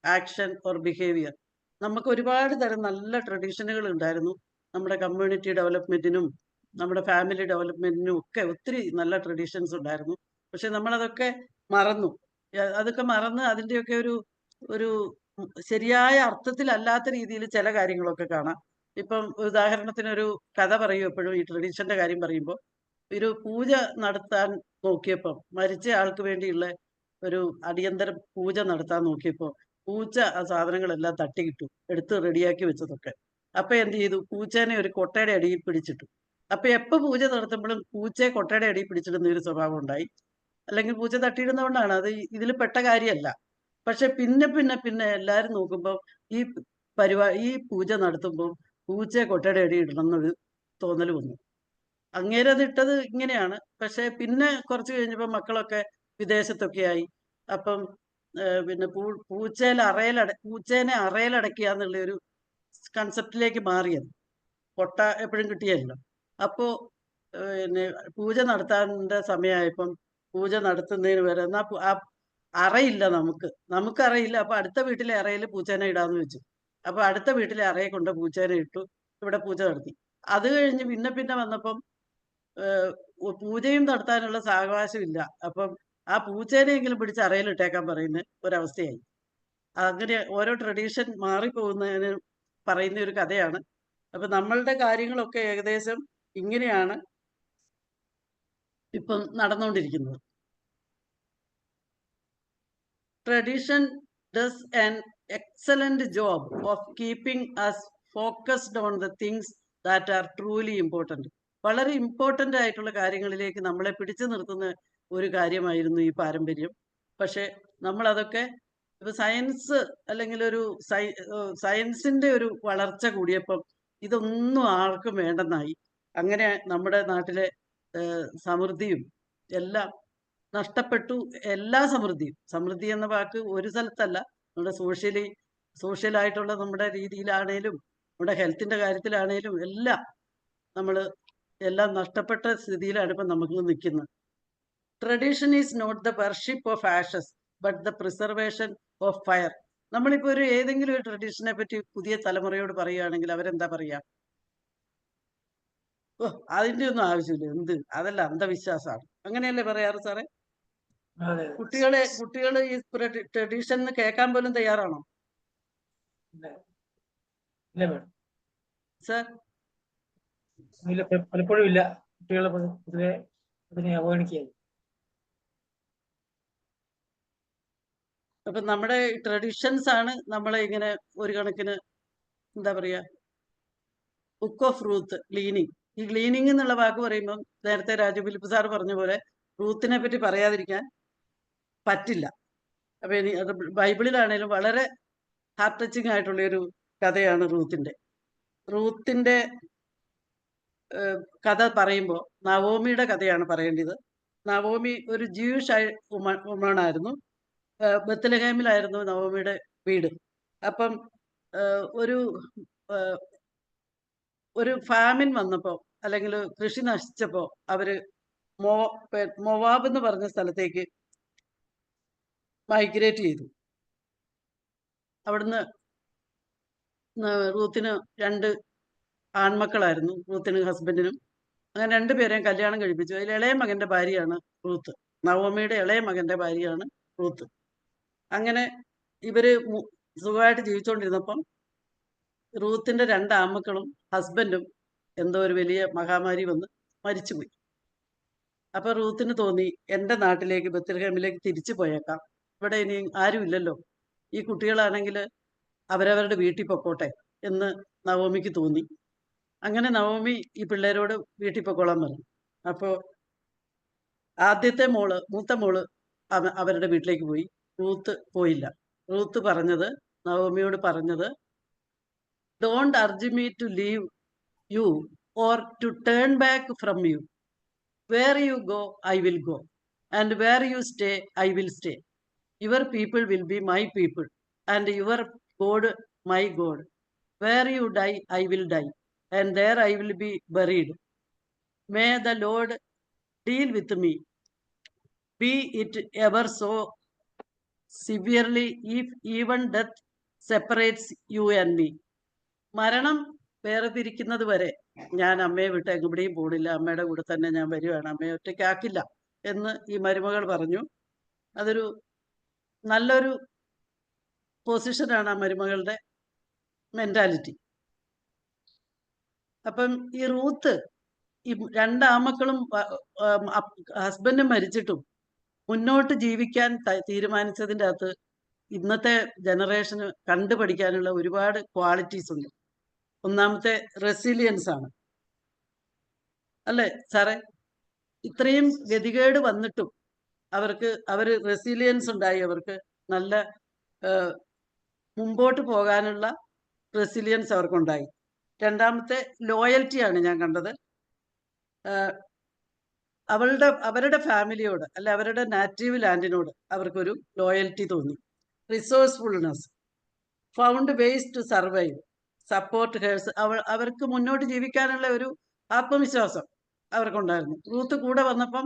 action or behavior. നമുക്ക് ഒരുപാട് തരം നല്ല ട്രഡീഷനുകൾ ഉണ്ടായിരുന്നു. നമ്മുടെ കമ്മ്യൂണിറ്റി ഡെവലപ്മെന്റിനും നമ്മുടെ ഫാമിലി ഡെവലപ്മെന്റിനും ഒക്കെ ഒത്തിരി നല്ല ട്രഡീഷൻസ് ഉണ്ടായിരുന്നു. പക്ഷെ നമ്മളതൊക്കെ മറന്നു. അതൊക്കെ മറന്ന് അതിൻ്റെയൊക്കെ ഒരു ശരിയായ അർത്ഥത്തിലല്ലാത്ത രീതിയിൽ ചില കാര്യങ്ങളൊക്കെ കാണാം. ഇപ്പം ഉദാഹരണത്തിനൊരു കഥ പറയും എപ്പോഴും ഈ ട്രഡീഷന്റെ കാര്യം പറയുമ്പോൾ. ഒരു പൂജ നടത്താൻ നോക്കിയപ്പം, മരിച്ച ആൾക്ക് വേണ്ടിയുള്ള ഒരു അടിയന്തര പൂജ നടത്താൻ നോക്കിയപ്പോൾ പൂച്ച ആ സാധനങ്ങളെല്ലാം തട്ടിയിട്ടു, എടുത്ത് റെഡിയാക്കി വെച്ചതൊക്കെ. അപ്പൊ എന്ത് ചെയ്തു? പൂച്ചേനെ ഒരു കൊട്ടയുടെ അടിയിൽ പിടിച്ചിട്ടു. അപ്പൊ എപ്പോ പൂജ നടത്തുമ്പോഴും പൂച്ചയെ കൊട്ടയുടെ അടിയിൽ പിടിച്ചിടുന്ന ഒരു സ്വഭാവം ഉണ്ടായി. അല്ലെങ്കിൽ പൂച്ച തട്ടിയിടുന്നതുകൊണ്ടാണ്, അത് ഇതിൽ പെട്ട കാര്യമല്ല. പക്ഷെ പിന്നെ എല്ലാരും നോക്കുമ്പോൾ ഈ ഈ പൂജ നടത്തുമ്പോൾ പൂച്ചയെ കൊട്ടയുടെ അടി ഇടണം എന്നൊരു തോന്നൽ വന്നു. അങ്ങേരെ അത് ഇട്ടത് ഇങ്ങനെയാണ്. പക്ഷെ പിന്നെ കുറച്ച് കഴിഞ്ഞപ്പോൾ മക്കളൊക്കെ വിദേശത്തൊക്കെ ആയി. അപ്പം പിന്നെ പൂച്ചേനെ അറയിലടക്കുക എന്നുള്ള ഒരു കൺസെപ്റ്റിലേക്ക് മാറിയത്. കൊട്ട എപ്പോഴും കിട്ടിയല്ലോ. അപ്പോ പിന്നെ പൂജ നടത്താൻ്റെ സമയമായപ്പം പൂജ നടത്തുന്നതിന് വരെ എന്നാ ആ അറയില്ല, നമുക്കറിയില്ല. അപ്പൊ അടുത്ത വീട്ടിലെ അറയിൽ പൂച്ചേനെ ഇടാന്ന് വെച്ചു. അപ്പൊ അടുത്ത വീട്ടിലെ അറയെ കൊണ്ട് പൂച്ചേനെ ഇട്ടു, ഇവിടെ പൂജ നടത്തി. അത് കഴിഞ്ഞ് പിന്നെ വന്നപ്പം പൂജയും നടത്താനുള്ള സാവകാശമില്ല. അപ്പം ആ പൂച്ചേനെയെങ്കിലും പിടിച്ച് അറയിലിട്ടേക്കാൻ പറയുന്ന ഒരവസ്ഥയായി. അങ്ങനെ ഓരോ ട്രഡീഷൻ മാറിപ്പോകുന്നതിന് പറയുന്ന ഒരു കഥയാണ്. അപ്പൊ നമ്മളുടെ കാര്യങ്ങളൊക്കെ ഏകദേശം ഇങ്ങനെയാണ് ഇപ്പം നടന്നുകൊണ്ടിരിക്കുന്നത്. Tradition does an excellent job of keeping us focused on the things that are truly important. വളരെ ഇമ്പോർട്ടൻ്റ് ആയിട്ടുള്ള കാര്യങ്ങളിലേക്ക് നമ്മളെ പിടിച്ചു നിർത്തുന്ന ഒരു കാര്യമായിരുന്നു ഈ പാരമ്പര്യം. പക്ഷെ നമ്മളതൊക്കെ ഇപ്പൊ സയൻസ് അല്ലെങ്കിൽ ഒരു സയൻസിന്റെ ഒരു വളർച്ച കൂടിയപ്പം ഇതൊന്നും ആർക്കും വേണ്ടെന്നായി. അങ്ങനെ നമ്മുടെ നാട്ടിലെ സമൃദ്ധിയും എല്ലാം നഷ്ടപ്പെട്ടു. എല്ലാ സമൃദ്ധി എന്ന വാക്ക് ഒരു സ്ഥലത്തല്ല, നമ്മുടെ സോഷ്യലായിട്ടുള്ള നമ്മുടെ രീതിയിലാണേലും നമ്മുടെ ഹെൽത്തിന്റെ കാര്യത്തിലാണേലും എല്ലാം നഷ്ടപ്പെട്ട സ്ഥിതിയിലാണ് ഇപ്പം നമുക്ക് നിൽക്കുന്നത്. Tradition is not the worship of ashes but the preservation of fire. നമ്മളിപ്പോൾ ഏതെങ്കിലും ഒരു ട്രഡീഷനെ പറ്റി പുതിയ തലമുറയോട് പറയുകയാണെങ്കിൽ അവരെന്താ പറയാ? ഓ, അതിന്റെ ഒന്നും ആവശ്യമില്ല, അതല്ല അന്ധവിശ്വാസമാണ്, അങ്ങനെയല്ലേ പറയാറ് സാറേ? കുട്ടികള് ഈ ട്രഡീഷൻ കേൾക്കാൻ പോലും തയ്യാറാണോ സാർ? പലപ്പോഴും ഇല്ല. കുട്ടികളെ പൊതുവെ അതിനെ അവഗണിക്കുകയായി. അപ്പൊ നമ്മുടെ ട്രഡീഷൻസ് ആണ് നമ്മളെ ഇങ്ങനെ ഒരു കണക്കിന് എന്താ പറയാ, ബുക്ക് ഓഫ് റൂത്ത്, ക്ലീനിങ്. ഈ ക്ലീനിങ് എന്നുള്ള വാക്ക് പറയുമ്പം നേരത്തെ രാജു ഫിലിപ്പ് സാർ പറഞ്ഞ പോലെ റൂത്തിനെ പറ്റി പറയാതിരിക്കാൻ പറ്റില്ല. അപ്പൊ ഇനി അത് ബൈബിളിലാണേലും വളരെ ഹാർട്ട് ടച്ചിങ് ആയിട്ടുള്ള ഒരു കഥയാണ് റൂത്തിന്റെ കഥ പറയുമ്പോൾ നവോമിയുടെ കഥയാണ് പറയേണ്ടത്. നവോമി ഒരു ജൂയിഷ് വുമണായിരുന്നു. ബത്ലഹേമിലായിരുന്നു നവോമിയുടെ വീട്. അപ്പം ഒരു ഫാമിൻ വന്നപ്പോൾ അല്ലെങ്കിൽ കൃഷി നശിച്ചപ്പോൾ അവര് മൊവാബ് എന്ന് പറഞ്ഞ സ്ഥലത്തേക്ക് മൈഗ്രേറ്റ് ചെയ്തു. അവിടുന്ന് റൂത്തിന് 2 ആൺമക്കളായിരുന്നു, റൂത്തിനും ഹസ്ബൻഡിനും. അങ്ങനെ 2 പേരെയും കല്യാണം കഴിപ്പിച്ചു. അതിൽ ഇളയ മകന്റെ ഭാര്യയാണ് റൂത്ത്. നവോമിയുടെ ഇളയ മകന്റെ ഭാര്യയാണ് റൂത്ത്. അങ്ങനെ ഇവര് സുഖമായിട്ട് ജീവിച്ചുകൊണ്ടിരുന്നപ്പം റൂത്തിന്റെ 2 ആൺമക്കളും ഹസ്ബൻഡും എന്തോ ഒരു വലിയ മഹാമാരി വന്ന് മരിച്ചുപോയി. അപ്പൊ റൂത്തിന് തോന്നി, എൻ്റെ നാട്ടിലേക്ക് ബത്ലഹേമിലേക്ക് തിരിച്ചു പോയേക്കാം, ഇവിടെ ഇനി ആരുമില്ലല്ലോ, ഈ കുട്ടികളാണെങ്കിൽ അവരവരുടെ വീട്ടിൽ പൊക്കോട്ടെ എന്ന് നവോമിക്ക് തോന്നി. അങ്ങനെ നവോമി ഈ പിള്ളേരോട് വീട്ടിൽ പൊക്കോളാൻ പറഞ്ഞു. അപ്പോൾ മൂത്ത മോള് അവരുടെ വീട്ടിലേക്ക് പോയി. റൂത്ത് പോയില്ല. നവോമിയോട് പറഞ്ഞത്, Don't urge me to leave you or to turn back from you. Where you go, I will go, and where you stay, I will stay. Your people will be my people, and your God, my God. Where you die, I will die, and there I will be buried. May the Lord deal with me, be it ever so severely, if even death separates you and me. മരണം വേർതിരിക്കുന്നത് വരെ ഞാൻ അമ്മയെ വിട്ട് എവിടെയും പോണില്ല, അമ്മയുടെ കൂടെ തന്നെ ഞാൻ വരുവാണ്, അമ്മയെ ഒറ്റയ്ക്കാക്കില്ല എന്ന് ഈ മരുമകൾ പറഞ്ഞു. അതൊരു നല്ലൊരു പൊസിഷനാണ് ആ മരുമകളുടെ മെന്റാലിറ്റി. അപ്പം ഈ റൂത്ത് ഈ രണ്ടാമക്കളും ഹസ്ബൻഡും മരിച്ചിട്ടും മുന്നോട്ട് ജീവിക്കാൻ തീരുമാനിച്ചതിൻ്റെ അകത്ത് ഇന്നത്തെ ജനറേഷന് കണ്ടുപഠിക്കാനുള്ള ഒരുപാട് ക്വാളിറ്റീസ് ഉണ്ട്. ഒന്നാമത്തെ റെസിലിയൻസ് ആണ്, അല്ലേ സാറേ? ഇത്രയും ഗതികേട് വന്നിട്ടും അവർ റെസിലിയൻസ് ഉണ്ടായി, അവർക്ക് നല്ല മുമ്പോട്ട് പോകാനുള്ള റെസിലിയൻസ് അവർക്കുണ്ടായി. രണ്ടാമത്തെ ലോയൽറ്റിയാണ് ഞാൻ കണ്ടത്. അവരുടെ ഫാമിലിയോട്, അല്ലെ അവരുടെ നാറ്റീവ് ലാൻഡിനോട് അവർക്കൊരു ലോയൽറ്റി തോന്നി. Resourcefulness, found ways to survive, support hers, അവർക്ക് മുന്നോട്ട് ജീവിക്കാനുള്ള ഒരു ആത്മവിശ്വാസം അവർക്കുണ്ടായിരുന്നു. റൂത്ത് കൂടെ വന്നപ്പം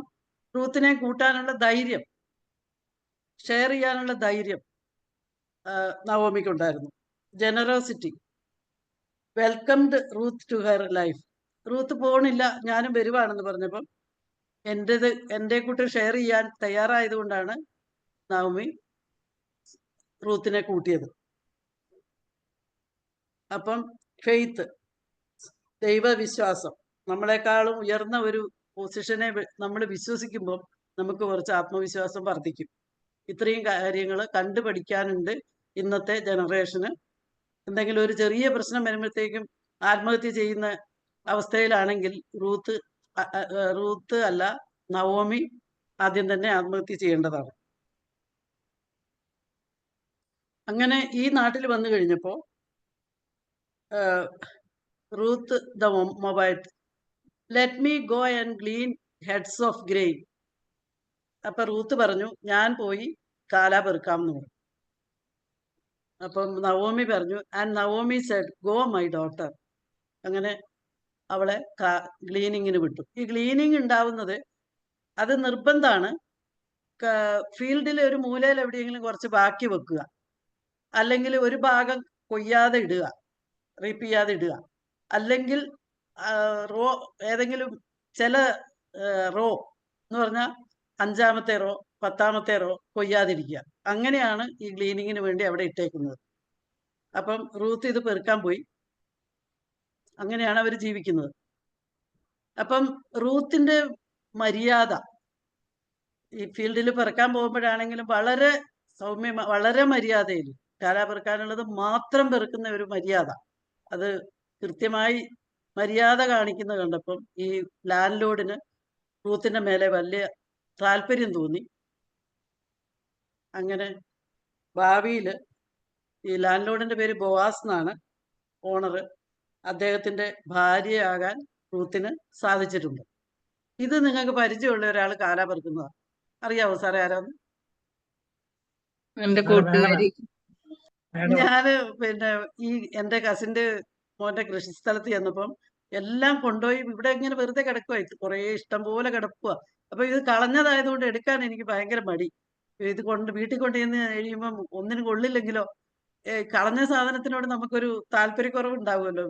റൂത്തിനെ കൂട്ടാനുള്ള ധൈര്യം, ഷെയർ ചെയ്യാനുള്ള ധൈര്യം നവോമിക്കുണ്ടായിരുന്നു. Generosity, welcomed Ruth to her life. Ruth പോണില്ല, ഞാനും വരുവാണെന്ന് പറഞ്ഞപ്പം എൻ്റെ കൂട്ട് ഷെയർ ചെയ്യാൻ തയ്യാറായതുകൊണ്ടാണ് നവോമി റൂത്തിനെ കൂട്ടിയത്. അപ്പം ഫെയ്ത്ത്, ദൈവവിശ്വാസം, നമ്മളെക്കാളും ഉയർന്ന ഒരു പൊസിഷനെ നമ്മൾ വിശ്വസിക്കുമ്പോൾ നമുക്ക് കുറച്ച് ആത്മവിശ്വാസം വർദ്ധിക്കും. ഇത്രയും കാര്യങ്ങൾ കണ്ടുപഠിക്കാനുണ്ട് ഇന്നത്തെ ജനറേഷന്. എന്തെങ്കിലും ഒരു ചെറിയ പ്രശ്നം വരുമ്പോഴത്തേക്കും ആത്മഹത്യ ചെയ്യുന്ന അവസ്ഥയിലാണെങ്കിൽ റൂത്ത് അല്ല, നവോമി ആദ്യം തന്നെ ആത്മഹത്യ ചെയ്യേണ്ടതാണ്. അങ്ങനെ ഈ നാട്ടിൽ വന്നു കഴിഞ്ഞപ്പോൾ Ruth the Moabite, let me go and glean heads of grain. അപ്പൊ റൂത്ത് പറഞ്ഞു, ഞാൻ പോയി കാല പെറുക്കാം എന്ന് പറഞ്ഞു. അപ്പം നവോമി പറഞ്ഞു, and Naomi said, go my daughter. അങ്ങനെ അവളെ ഗ്ലീനിങ്ങിന് വിട്ടു. ഈ ഗ്ലീനിങ് ഉണ്ടാവുന്നത് അത് നിർബന്ധമാണ്. ഫീൽഡിൽ ഒരു മൂലയിൽ എവിടെയെങ്കിലും കുറച്ച് ബാക്കി വെക്കുക, അല്ലെങ്കിൽ ഒരു ഭാഗം കൊയ്യാതെ ഇടുക, റീപ്പ് ചെയ്യാതെ ഇടുക, അല്ലെങ്കിൽ റോ ഏതെങ്കിലും ചില റോ എന്ന് പറഞ്ഞാൽ 5ാമത്തെ റോ 10ാമത്തെ റോ കൊയ്യാതിരിക്കുക. അങ്ങനെയാണ് ഈ ക്ലീനിങ്ങിന് വേണ്ടി അവിടെ ഇട്ടേക്കുന്നത്. അപ്പം റൂത്ത് ഇത് പെറുക്കാൻ പോയി. അങ്ങനെയാണ് അവർ ജീവിക്കുന്നത്. അപ്പം റൂത്തിന്റെ മര്യാദ ഈ ഫീൽഡിൽ പെറുക്കാൻ പോകുമ്പോഴാണെങ്കിലും വളരെ വളരെ മര്യാദയിൽ കാല പെറുക്കാനുള്ളത് മാത്രം പെറുക്കുന്ന ഒരു മര്യാദ, അത് കൃത്യമായി മര്യാദ കാണിക്കുന്നത് കണ്ടപ്പം ഈ ലാൻഡ് ലോഡിന് റൂത്തിന്റെ മേലെ വലിയ താല്പര്യം തോന്നി. അങ്ങനെ ഭാവിയിൽ ഈ ലാൻഡ് ലോഡിന്റെ പേര് ബോവാസ് എന്നാണ്, ഓണർ, അദ്ദേഹത്തിന്റെ ഭാര്യയാകാൻ റൂത്തിന് സാധിച്ചിട്ടുണ്ട്. ഇത് നിങ്ങൾക്ക് പരിചയമുള്ള ഒരാൾ കാല പെറുക്കുന്നതാണ്. അറിയാവോ സാറേ ആരാന്ന്? എന്റെ കൂട്ടുകാരി. ഞാന് പിന്നെ ഈ എന്റെ കസിന്റെ മോന്റെ കൃഷിസ്ഥലത്ത് ചെന്നപ്പം എല്ലാം കൊണ്ടുപോയി ഇവിടെ ഇങ്ങനെ വെറുതെ കിടക്കുവാ, കുറേ ഇഷ്ടം പോലെ കിടക്കുക. അപ്പൊ ഇത് കളഞ്ഞതായതുകൊണ്ട് എടുക്കാൻ എനിക്ക് ഭയങ്കര മടി. ഇത് വീട്ടിൽ കൊണ്ടുചെന്ന് കഴിയുമ്പം ഒന്നിനും കൊള്ളില്ലെങ്കിലോ, കളഞ്ഞ സാധനത്തിനോട് നമുക്കൊരു താല്പര്യക്കുറവ് ഉണ്ടാവുമല്ലോ,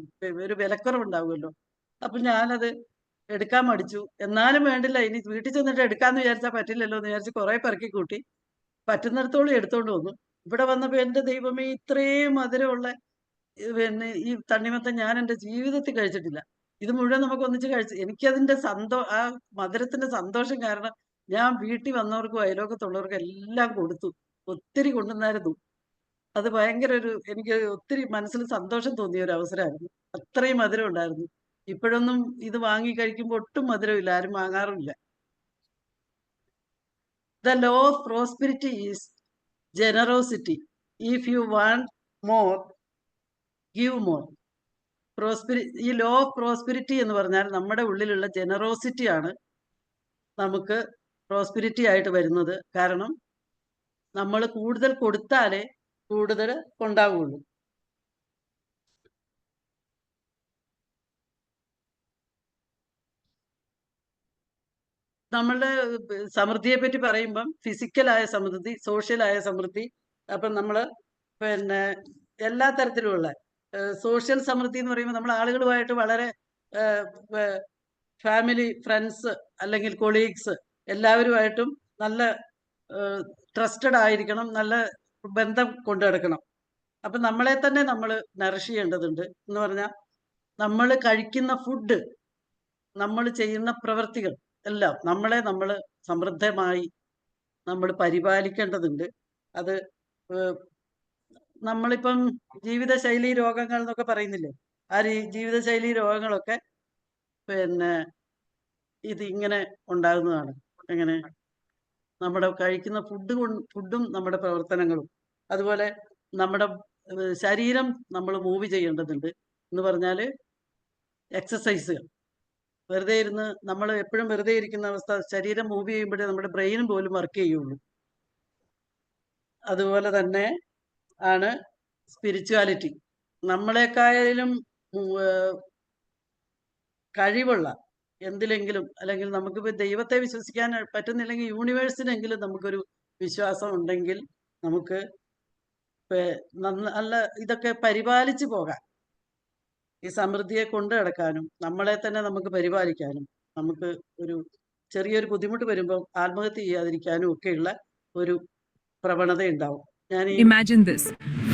ഒരു വിലക്കുറവ് ഉണ്ടാവുമല്ലോ. അപ്പൊ ഞാനത് എടുക്കാൻ മടിച്ചു. എന്നാലും വേണ്ടില്ല, ഇനി വീട്ടിൽ ചെന്നിട്ട് എടുക്കാന്ന് വിചാരിച്ചാൽ പറ്റില്ലല്ലോ എന്ന് വിചാരിച്ച് കുറെ പെറുക്കി കൂട്ടി പറ്റുന്നിടത്തോളം എടുത്തോണ്ട് വന്നു. ഇവിടെ വന്നപ്പോ എന്റെ ദൈവമേ, ഇത്രയും മധുരമുള്ള പിന്നെ ഈ തണ്ണിമത്തൻ ഞാൻ എൻ്റെ ജീവിതത്തിൽ കഴിച്ചിട്ടില്ല. ഇത് മുഴുവൻ നമുക്ക് ഒന്നിച്ച് കഴിച്ചു. എനിക്കതിന്റെ ആ മധുരത്തിന്റെ സന്തോഷം കാരണം ഞാൻ വീട്ടിൽ വന്നവർക്കും അയലോക്കത്തുള്ളവർക്കും എല്ലാം കൊടുത്തു. ഒത്തിരി കൊണ്ടുവന്നായിരുന്നു. അത് ഭയങ്കര എനിക്ക് ഒത്തിരി മനസ്സിൽ സന്തോഷം തോന്നിയ ഒരു അവസരമായിരുന്നു. അത്രയും മധുരം ഉണ്ടായിരുന്നു. ഇപ്പോഴൊന്നും ഇത് വാങ്ങി കഴിക്കുമ്പോൾ ഒട്ടും മധുരമില്ല, ആരും വാങ്ങാറുമില്ല. The law of prosperity is generosity. If you want more, give more. ഈ ലോ ഓഫ് പ്രോസ്പിരിറ്റി എന്ന് പറഞ്ഞാൽ നമ്മുടെ ഉള്ളിലുള്ള ജനറോസിറ്റി ആണ് നമുക്ക് പ്രോസ്പിരിറ്റി ആയിട്ട് വരുന്നത്. കാരണം നമ്മൾ കൂടുതൽ കൊടുത്താലേ കൂടുതൽ ഉണ്ടാവുള്ളൂ. നമ്മളുടെ സമൃദ്ധിയെ പറ്റി പറയുമ്പം ഫിസിക്കലായ സമൃദ്ധി, സോഷ്യലായ സമൃദ്ധി, അപ്പം നമ്മൾ പിന്നെ എല്ലാ തരത്തിലുമുള്ള സോഷ്യൽ സമൃദ്ധി എന്ന് പറയുമ്പോൾ നമ്മൾ ആളുകളുമായിട്ട് വളരെ ഫാമിലി, ഫ്രണ്ട്സ് അല്ലെങ്കിൽ കൊളീഗ്സ് എല്ലാവരുമായിട്ടും നല്ല ട്രസ്റ്റഡ് ആയിരിക്കണം, നല്ല ബന്ധം കൊണ്ടു നടക്കണം. അപ്പം നമ്മളെ തന്നെ നമ്മൾ നറിഷ് ചെയ്യേണ്ടതുണ്ട്. എന്ന് പറഞ്ഞാൽ നമ്മൾ കഴിക്കുന്ന ഫുഡ്, നമ്മൾ ചെയ്യുന്ന പ്രവൃത്തികൾ എല്ലാം നമ്മൾ സമൃദ്ധമായി നമ്മൾ പരിപാലിക്കേണ്ടതുണ്ട്. അത് നമ്മളിപ്പം ജീവിതശൈലി രോഗങ്ങൾ എന്നൊക്കെ പറയുന്നില്ലേ, ആ ജീവിതശൈലി രോഗങ്ങളൊക്കെ പിന്നെ ഇങ്ങനെ ഉണ്ടാകുന്നതാണ്. എങ്ങനെ നമ്മുടെ കഴിക്കുന്ന ഫുഡും നമ്മുടെ പ്രവർത്തനങ്ങളും. അതുപോലെ നമ്മുടെ ശരീരം നമ്മൾ മൂവ് ചെയ്യേണ്ടതുണ്ട്. എന്ന് പറഞ്ഞാൽ എക്സസൈസുകൾ. വെറുതെ ഇരുന്ന് നമ്മൾ എപ്പോഴും വെറുതെ ഇരിക്കുന്ന അവസ്ഥ, ശരീരം മൂവ് ചെയ്യുമ്പോഴേ നമ്മുടെ ബ്രെയിനും പോലും വർക്ക് ചെയ്യുള്ളൂ. അതുപോലെ തന്നെ ആണ് സ്പിരിച്വാലിറ്റി. നമ്മളെക്കായാലും കഴിവുള്ള എന്തിലെങ്കിലും, അല്ലെങ്കിൽ നമുക്കിപ്പോൾ ദൈവത്തെ വിശ്വസിക്കാൻ പറ്റുന്നില്ലെങ്കിൽ യൂണിവേഴ്സിനെങ്കിലും നമുക്കൊരു വിശ്വാസം ഉണ്ടെങ്കിൽ നമുക്ക് നല്ല ഇതൊക്കെ പരിപാലിച്ചു പോകാൻ, ഈ സമൃദ്ധിയെ കൊണ്ടു നടക്കാനും നമ്മളെ തന്നെ നമുക്ക് പരിപാലിക്കാനും, നമുക്ക് ഒരു ചെറിയൊരു ബുദ്ധിമുട്ട് വരുമ്പോൾ ആത്മഹത്യ ചെയ്യാതിരിക്കാനും ഒക്കെയുള്ള ഒരു പ്രവണത ഉണ്ടാവും. Imagine this,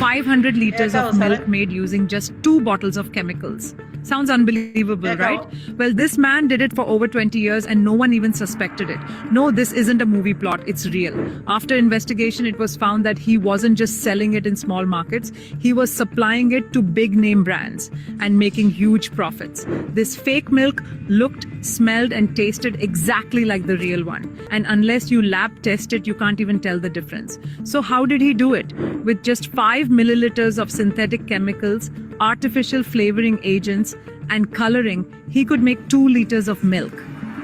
500 liters of Ekao, milk Sare. made using just 2 bottles of chemicals. Sounds unbelievable, Ekao. right? Well, this man did it for over 20 years and no one even suspected it. No, this isn't a movie plot, it's real. After investigation, it was found that he wasn't just selling it in small markets, he was supplying it to big name brands and making huge profits. This fake milk looked, smelled and tasted exactly like the real one. And unless you lab test it, you can't even tell the difference. So how did he do it? With just 5 milliliters of synthetic chemicals, artificial flavoring agents and coloring, he could make 2 liters of milk.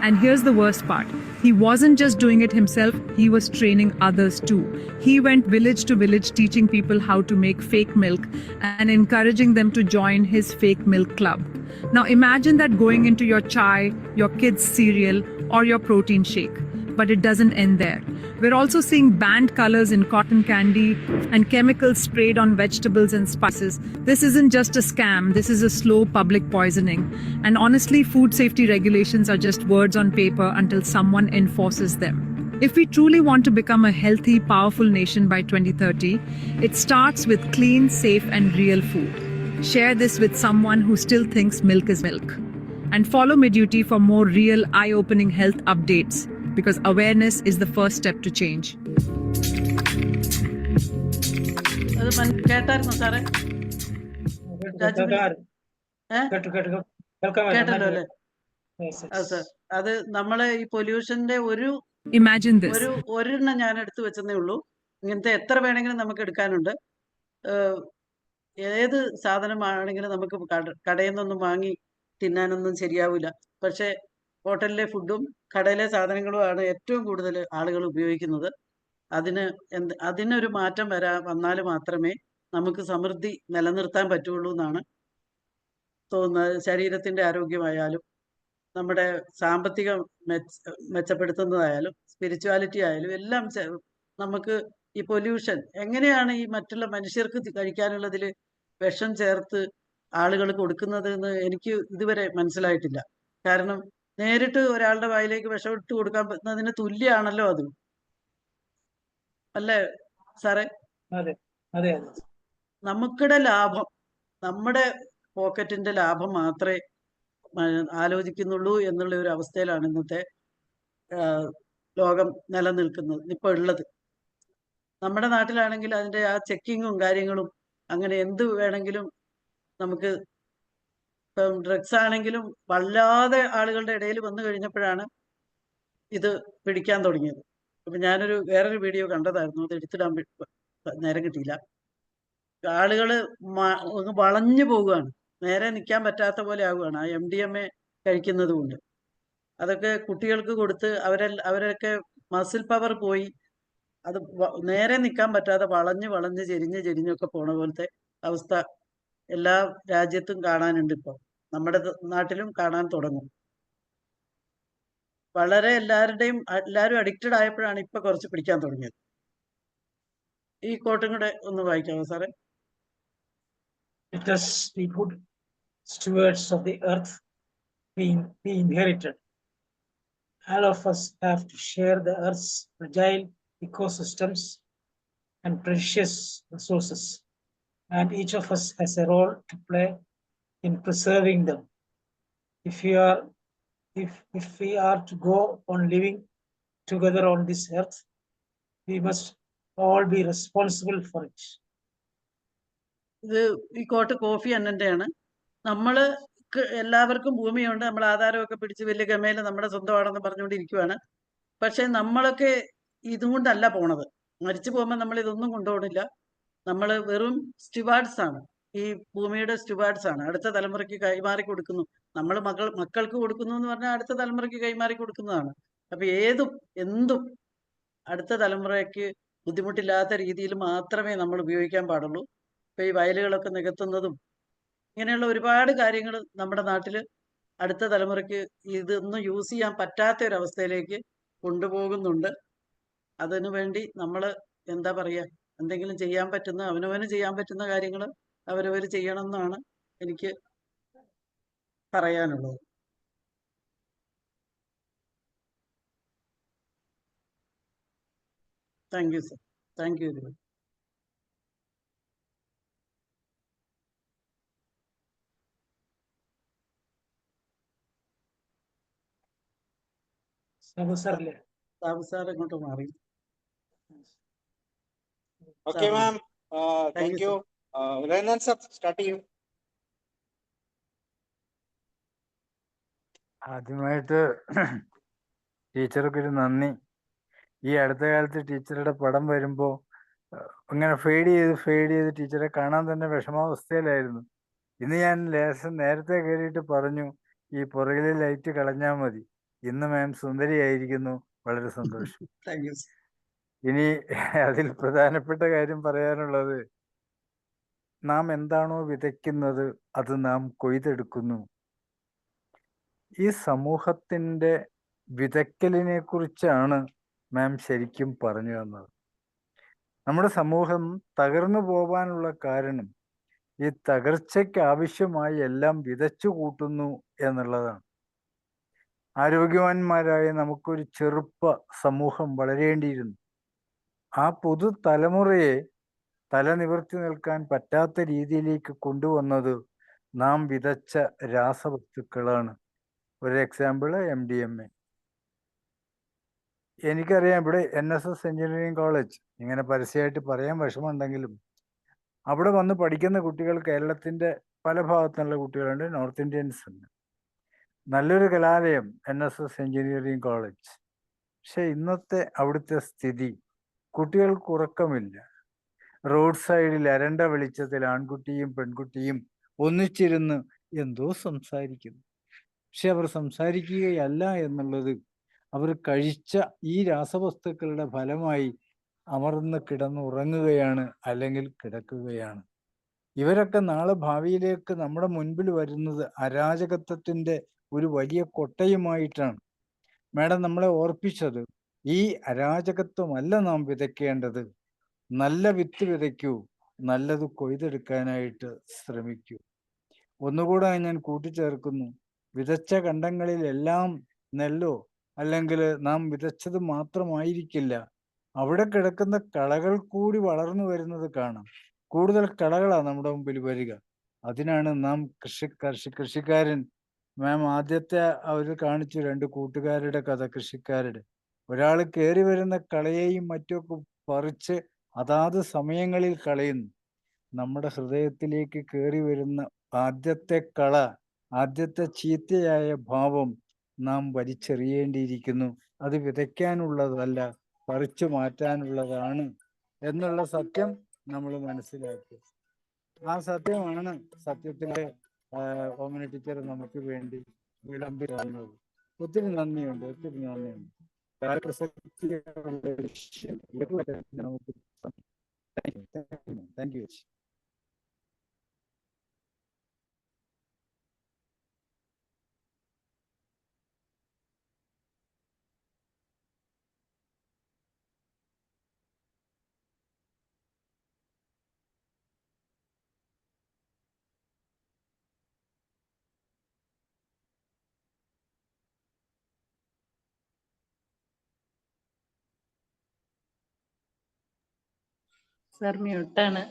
And here's the worst part. He wasn't just doing it himself, he was training others too. He went village to village teaching people how to make fake milk and encouraging them to join his fake milk club. Now imagine that going into your chai, your kids' cereal, or your protein shake. But it doesn't end there. We're also seeing banned colors in cotton candy and chemicals sprayed on vegetables and spices. This isn't just a scam, this is a slow public poisoning. And honestly, food safety regulations are just words on paper until someone enforces them. If we truly want to become a healthy, powerful nation by 2030, it starts with clean, safe, and real food. Share this with someone who still thinks milk is milk. And follow Meduty for more real, eye-opening health updates, because awareness is the first step to change. അത് കേട്ടായിരുന്നോ സാറേ? കേട്ടല്ലോ അല്ലേ? സാർ, അത് നമ്മളെ ഈ പൊല്യൂഷന്റെ Imagine this. ഒരെണ്ണം ഞാൻ എടുത്തു വെച്ചതേ ഉള്ളൂ. ഇങ്ങനത്തെ എത്ര വേണമെങ്കിലും നമുക്ക് എടുക്കാനുണ്ട്. ഏത് സാധനമാണെങ്കിലും നമുക്ക് കടയിൽ നിന്നൊന്നും വാങ്ങി തിന്നാനൊന്നും ശരിയാവില്ല. പക്ഷേ ഹോട്ടലിലെ ഫുഡും കടയിലെ സാധനങ്ങളുമാണ് ഏറ്റവും കൂടുതൽ ആളുകൾ ഉപയോഗിക്കുന്നത്. അതിനൊരു മാറ്റം വന്നാൽ മാത്രമേ നമുക്ക് സമൃദ്ധി നിലനിർത്താൻ പറ്റുള്ളൂ എന്നാണ് തോന്നുന്നത്. ശരീരത്തിൻ്റെ ആരോഗ്യമായാലും നമ്മുടെ സാമ്പത്തികം മെച്ചപ്പെടുത്തുന്നതായാലും സ്പിരിച്വാലിറ്റി ആയാലും എല്ലാം നമുക്ക് ഈ പൊല്യൂഷൻ എങ്ങനെയാണ് ഈ മറ്റുള്ള മനുഷ്യർക്ക് കഴിക്കാനുള്ളതിൽ വിഷം ചേർത്ത് ആളുകൾ കൊടുക്കുന്നത് എന്ന് എനിക്ക് ഇതുവരെ മനസ്സിലായിട്ടില്ല. കാരണം നേരിട്ട് ഒരാളുടെ വായിലേക്ക് വിഷം ഇട്ട് കൊടുക്കാൻ പറ്റുന്നതിന് തുല്യാണല്ലോ അത്, അല്ലേ സാറേ? നമുക്കിടെ ലാഭം, നമ്മുടെ പോക്കറ്റിന്റെ ലാഭം മാത്രമേ ആലോചിക്കുന്നുള്ളൂ എന്നുള്ള ഒരു അവസ്ഥയിലാണ് ഇന്നത്തെ ലോകം നിലനിൽക്കുന്നത് ഇപ്പോൾ ഉള്ളത്. നമ്മുടെ നാട്ടിലാണെങ്കിൽ അതിൻ്റെ ആ ചെക്കിങ്ങും കാര്യങ്ങളും അങ്ങനെ എന്ത് വേണമെങ്കിലും നമുക്ക്, ഇപ്പം ഡ്രഗ്സ് ആണെങ്കിലും വല്ലാതെ ആളുകളുടെ ഇടയിൽ വന്നു കഴിഞ്ഞപ്പോഴാണ് ഇത് പിടിക്കാൻ തുടങ്ങിയത്. അപ്പം ഞാനൊരു വേറൊരു വീഡിയോ കണ്ടതായിരുന്നു, അത് എടുത്തിടാൻ നേരം കിട്ടിയില്ല. ആളുകൾ വളഞ്ഞു പോവുകയാണ്. നേരെ നിൽക്കാൻ പറ്റാത്ത പോലെ ആവുകയാണ് ആ MDMA കഴിക്കുന്നത് കൊണ്ട്. അതൊക്കെ കുട്ടികൾക്ക് കൊടുത്ത് അവരൊക്കെ മസിൽ പവർ പോയി അത് നേരെ നിൽക്കാൻ പറ്റാതെ വളഞ്ഞ് ചെരിഞ്ഞൊക്കെ പോണ പോലത്തെ അവസ്ഥ എല്ലാ രാജ്യത്തും കാണാനുണ്ട്. ഇപ്പോൾ നമ്മുടെ നാട്ടിലും കാണാൻ തുടങ്ങും. വളരെ എല്ലാവരും അഡിക്റ്റഡ് ആയപ്പോഴാണ് ഇപ്പൊ കുറച്ച് പിടിക്കാൻ തുടങ്ങിയത്. ഈ കോട്ടും കൂടെ ഒന്ന് വായിക്കാമോ സാറേ? Let us be good stewards of the earth we inherited. All of us have to share the earth's fragile ecosystems and precious resources, and each of us has a role to play in preserving them. If we are to go on living together on this earth, we must all be responsible for it. ഈ കോട്ട് കോഫി അന്നന്റെയാണ്. നമ്മള് എല്ലാവർക്കും ഭൂമിയുണ്ട്, നമ്മൾ ആധാരമൊക്കെ പിടിച്ച് വലിയ ഗമയില് നമ്മുടെ സ്വന്തമാണെന്ന് പറഞ്ഞുകൊണ്ടിരിക്കുവാണ്. പക്ഷെ നമ്മളൊക്കെ ഇതുകൊണ്ടല്ല പോണത്. മരിച്ചു പോകുമ്പോൾ നമ്മൾ ഇതൊന്നും കൊണ്ടുപോകണില്ല. നമ്മൾ വെറും സ്റ്റുവാർഡ്സ് ആണ്, ഈ ഭൂമിയുടെ സ്റ്റുവാർഡ്സ് ആണ്. അടുത്ത തലമുറയ്ക്ക് കൈമാറി കൊടുക്കുന്നു. നമ്മൾ മക്കൾക്ക് കൊടുക്കുന്നു എന്ന് പറഞ്ഞാൽ അടുത്ത തലമുറയ്ക്ക് കൈമാറി കൊടുക്കുന്നതാണ്. അപ്പൊ എന്തും അടുത്ത തലമുറയ്ക്ക് ബുദ്ധിമുട്ടില്ലാത്ത രീതിയിൽ മാത്രമേ നമ്മൾ ഉപയോഗിക്കാൻ പാടുള്ളൂ. ഇപ്പൊ ഈ വയലുകളൊക്കെ നികത്തുന്നതും ഇങ്ങനെയുള്ള ഒരുപാട് കാര്യങ്ങൾ നമ്മുടെ നാട്ടിൽ അടുത്ത തലമുറയ്ക്ക് ഇതൊന്നും യൂസ് ചെയ്യാൻ പറ്റാത്ത ഒരവസ്ഥയിലേക്ക് കൊണ്ടുപോകുന്നുണ്ട്. അതിനു വേണ്ടി നമ്മൾ എന്താ പറയുക, എന്തെങ്കിലും ചെയ്യാൻ പറ്റുന്ന അവനവന് ചെയ്യാൻ പറ്റുന്ന കാര്യങ്ങൾ അവരവർ ചെയ്യണം എന്നാണ് എനിക്ക് പറയാനുള്ളത്. Thank you sir. Thank you. Sabu സാറല്ലേ? സാബു സാർ ഇങ്ങോട്ട് മാറി. Okay, ma'am. Thank Thank you, you. Rainan sir, start to you. ആദ്യമായിട്ട് ടീച്ചർക്ക് ഒരു നന്ദി. ഈ അടുത്ത കാലത്ത് ടീച്ചറുടെ പടം വരുമ്പോൾ ഇങ്ങനെ ഫെയ്ഡ് ചെയ്ത് ടീച്ചറെ കാണാൻ തന്നെ വിഷമാവസ്ഥയിലായിരുന്നു. ഇന്ന് ഞാൻ ലേശം നേരത്തെ കയറിയിട്ട് പറഞ്ഞു, ഈ പുറകിലെ ലൈറ്റ് കളഞ്ഞാൽ മതി. ഇന്ന് മാം സുന്ദരിയായിരിക്കുന്നു, വളരെ സന്തോഷം. Thank you. ഇനി അതിൽ പ്രധാനപ്പെട്ട കാര്യം പറയാനുള്ളത്, നാം എന്താണോ വിതയ്ക്കുന്നത് അത് നാം കൊയ്തെടുക്കുന്നു. ഈ സമൂഹത്തിൻ്റെ വിതയ്ക്കലിനെ കുറിച്ചാണ് മാം ശരിക്കും പറഞ്ഞു തന്നത്. നമ്മുടെ സമൂഹം തകർന്നു പോകാനുള്ള കാരണം ഈ തകർച്ചയ്ക്ക് ആവശ്യമായി എല്ലാം വിതച്ചു കൂട്ടുന്നു എന്നുള്ളതാണ്. ആരോഗ്യവാന്മാരായ നമുക്കൊരു ചെറുപ്പ സമൂഹം വളരേണ്ടിയിരുന്നു. ആ പുതുതലമുറയെ തലനിവർത്തി നിൽക്കാൻ പറ്റാത്ത രീതിയിലേക്ക് കൊണ്ടുവന്നത് നാം വിതച്ച രാസവസ്തുക്കളാണ്. ഒരു എക്സാമ്പിൾ MDMA. എനിക്കറിയാം, ഇവിടെ NSS എഞ്ചിനീയറിംഗ് കോളേജ്, ഇങ്ങനെ പരസ്യമായിട്ട് പറയാൻ വിഷമമുണ്ടെങ്കിലും അവിടെ വന്ന് പഠിക്കുന്ന കുട്ടികൾ കേരളത്തിൻ്റെ പല ഭാഗത്തുനിന്നുള്ള കുട്ടികളുണ്ട്, നോർത്ത് ഇന്ത്യൻസ് ഉണ്ട്. നല്ലൊരു കലാലയം NSS എഞ്ചിനീയറിംഗ് കോളേജ്. പക്ഷെ ഇന്നത്തെ അവിടുത്തെ സ്ഥിതി, കുട്ടികൾക്ക് ഉറക്കമില്ല. റോഡ് സൈഡിൽ അരണ്ട വെളിച്ചത്തിൽ ആൺകുട്ടിയും പെൺകുട്ടിയും ഒന്നിച്ചിരുന്ന് എന്തോ സംസാരിക്കുന്നു. പക്ഷെ അവർ സംസാരിക്കുകയല്ല എന്നുള്ളത്, അവർ കഴിച്ച ഈ രാസവസ്തുക്കളുടെ ഫലമായി അമർന്ന് കിടന്നുറങ്ങുകയാണ്, അല്ലെങ്കിൽ കിടക്കുകയാണ്. ഇവരൊക്കെ നാളെ ഭാവിയിലേക്ക് നമ്മുടെ മുൻപിൽ വരുന്നത് അരാജകത്വത്തിൻ്റെ ഒരു വലിയ കൊട്ടയുമായിട്ടാണ്. മാഡം നമ്മളെ ഓർപ്പിച്ചത്, ഈ അരാജകത്വമല്ല നാം വിതയ്ക്കേണ്ടത്. നല്ല വിത്ത് വിതയ്ക്കൂ, നല്ലത് കൊയ്തെടുക്കാനായിട്ട് ശ്രമിക്കൂ. ഒന്നുകൂടെ ഞാൻ കൂട്ടിച്ചേർക്കുന്നു, വിതച്ച കണ്ടങ്ങളിലെല്ലാം നെല്ലോ അല്ലെങ്കിൽ നാം വിതച്ചത് മാത്രമായിരിക്കില്ല, അവിടെ കിടക്കുന്ന കളകൾ കൂടി വളർന്നു വരുന്നത് കാണാം. കൂടുതൽ കളകളാണ് നമ്മുടെ മുമ്പിൽ വരിക. അതിനാണ് നാം കൃഷിക്കാരൻ. മാം ആദ്യത്തെ അവർ കാണിച്ചു 2 കൂട്ടുകാരുടെ കഥ, കൃഷിക്കാരുടെ. ഒരാൾ കയറി വരുന്ന കളയെയും മറ്റുമൊക്കെ പറിച്ച് അതാത് സമയങ്ങളിൽ കളയുന്നു. നമ്മുടെ ഹൃദയത്തിലേക്ക് കയറി വരുന്ന ആദ്യത്തെ കള, ആദ്യത്തെ ചീത്തയായ ഭാവം നാം വലിച്ചെറിയേണ്ടിയിരിക്കുന്നു. അത് വിതയ്ക്കാനുള്ളതല്ല, പറിച്ചു മാറ്റാനുള്ളതാണ് എന്നുള്ള സത്യം നമ്മൾ മനസ്സിലാക്കുക. ആ സത്യമാണ് സത്യത്തിലെ ഓമന ടീച്ചർ നമുക്ക് വേണ്ടി വിളമ്പി തന്നത്. ഒത്തിരി നന്ദിയുണ്ട്, ഒത്തിരി നന്ദിയുണ്ട്. പ്രസക്തിയുള്ള വിഷയം നമുക്ക് താങ്ക് യു. സർ മ്യൂട്ടാണ്.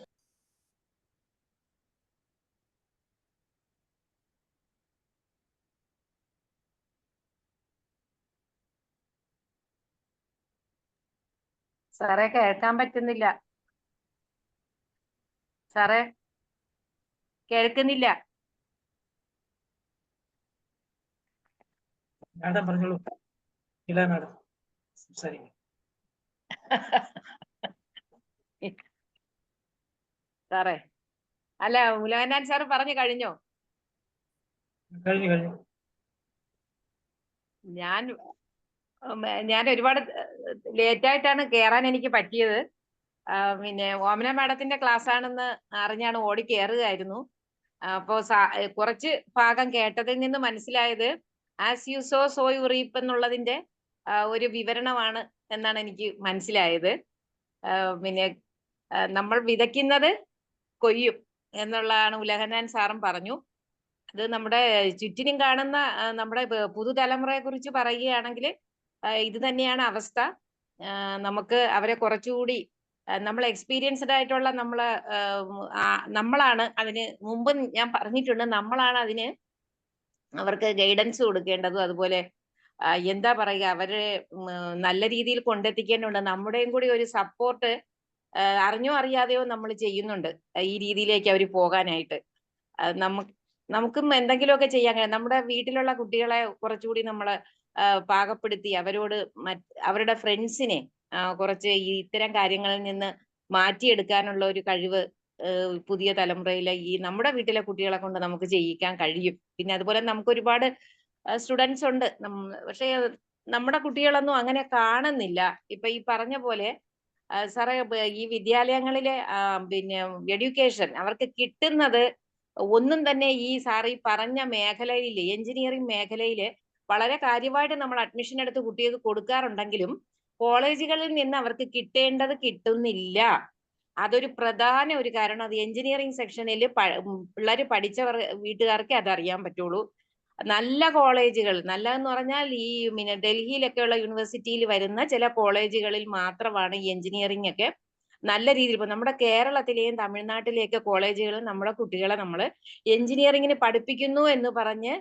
സാറേ കേൾക്കാൻ പറ്റുന്നില്ല. സാറേ കേൾക്കുന്നില്ല. മാഡം പറഞ്ഞോളൂ. ഇല്ല മാഡം സംസാരിക്കും. സാറേ അല്ല, ഉലകന്നാൻ സാറ് പറഞ്ഞു കഴിഞ്ഞോ? കഴിഞ്ഞു. ഞാൻ ഒരുപാട് ലേറ്റായിട്ടാണ് കേറാൻ എനിക്ക് പറ്റിയത്. പിന്നെ ഓമന മാഡത്തിന്റെ ക്ലാസ് ആണെന്ന് അറിഞ്ഞാണ് ഓടി കയറുകയായിരുന്നു. അപ്പോ കുറച്ച് ഭാഗം കേട്ടതിൽ നിന്ന് മനസ്സിലായത് as you so so you റീപ്പ് എന്നുള്ളതിന്റെ ഒരു വിവരണമാണ് എന്നാണ് എനിക്ക് മനസ്സിലായത്. പിന്നെ നമ്മൾ വിതയ്ക്കുന്നത് കൊയ്യും എന്നുള്ളതാണ് ഉലഹന്നാൻ സാറും പറഞ്ഞു. അത് നമ്മുടെ ചുറ്റിനും കാണുന്ന നമ്മുടെ പുതുതലമുറയെ കുറിച്ച് പറയുകയാണെങ്കിൽ ഇത് തന്നെയാണ് അവസ്ഥ. നമുക്ക് അവരെ കുറച്ചുകൂടി നമ്മൾ എക്സ്പീരിയൻസ്ഡ് ആയിട്ടുള്ള നമ്മളാണ് അതിന് മുമ്പ് ഞാൻ പറഞ്ഞിട്ടുണ്ട്, നമ്മളാണ് അതിന് അവർക്ക് ഗൈഡൻസ് കൊടുക്കേണ്ടതും അതുപോലെ എന്താ പറയുക, അവരെ നല്ല രീതിയിൽ കൊണ്ടെത്തിക്കേണ്ടതുണ്ട്. നമ്മുടെയും കൂടി ഒരു സപ്പോർട്ട് അറിഞ്ഞോ അറിയാതെയോ നമ്മൾ ചെയ്യുന്നുണ്ട് ഈ രീതിയിലേക്ക് അവർ പോകാനായിട്ട്. നമുക്കും എന്തെങ്കിലുമൊക്കെ ചെയ്യാൻ കഴിയും. നമ്മുടെ വീട്ടിലുള്ള കുട്ടികളെ കുറച്ചുകൂടി നമ്മൾ പാകപ്പെടുത്തി അവരോട് അവരുടെ ഫ്രണ്ട്സിനെ കുറച്ച് ഇത്തരം കാര്യങ്ങളിൽ നിന്ന് മാറ്റിയെടുക്കാനുള്ള ഒരു കഴിവ് പുതിയ തലമുറയിലെ നമ്മുടെ വീട്ടിലെ കുട്ടികളെ കൊണ്ട് നമുക്ക് ചെയ്യിക്കാൻ കഴിയും. പിന്നെ അതുപോലെ നമുക്ക് ഒരുപാട് സ്റ്റുഡൻസ് ഉണ്ട്, പക്ഷേ നമ്മുടെ കുട്ടികളൊന്നും അങ്ങനെ കാണുന്നില്ല. ഇപ്പൊ ഈ പറഞ്ഞ പോലെ സാറേ, ഈ വിദ്യാലയങ്ങളിലെ പിന്നെ എഡ്യൂക്കേഷൻ അവർക്ക് കിട്ടുന്നത് ഒന്നും തന്നെ ഈ പറഞ്ഞ മേഖലയില്, എഞ്ചിനീയറിംഗ് മേഖലയില് വളരെ കാര്യമായിട്ട് നമ്മൾ അഡ്മിഷൻ എടുത്ത് കുട്ടികൾക്ക് കൊടുക്കാറുണ്ടെങ്കിലും കോളേജുകളിൽ നിന്ന് അവർക്ക് കിട്ടേണ്ടത് കിട്ടുന്നില്ല. അതൊരു പ്രധാന ഒരു കാരണം. അത് എഞ്ചിനീയറിംഗ് സെക്ഷനിൽ പിള്ളേർ പഠിച്ചവർ വീട്ടുകാർക്ക് അതറിയാൻ പറ്റുള്ളൂ. നല്ല കോളേജുകൾ, നല്ലതെന്ന് പറഞ്ഞാൽ ഈ ഡൽഹിയിലൊക്കെയുള്ള യൂണിവേഴ്സിറ്റിയിൽ വരുന്ന ചില കോളേജുകളിൽ മാത്രമാണ് ഈ എഞ്ചിനീയറിംഗ് ഒക്കെ നല്ല രീതിയിൽ. ഇപ്പൊ നമ്മുടെ കേരളത്തിലെയും തമിഴ്നാട്ടിലെയൊക്കെ കോളേജുകളിൽ നമ്മുടെ കുട്ടികളെ നമ്മൾ എഞ്ചിനീയറിംഗിന് പഠിപ്പിക്കുന്നു എന്ന് പറഞ്ഞ്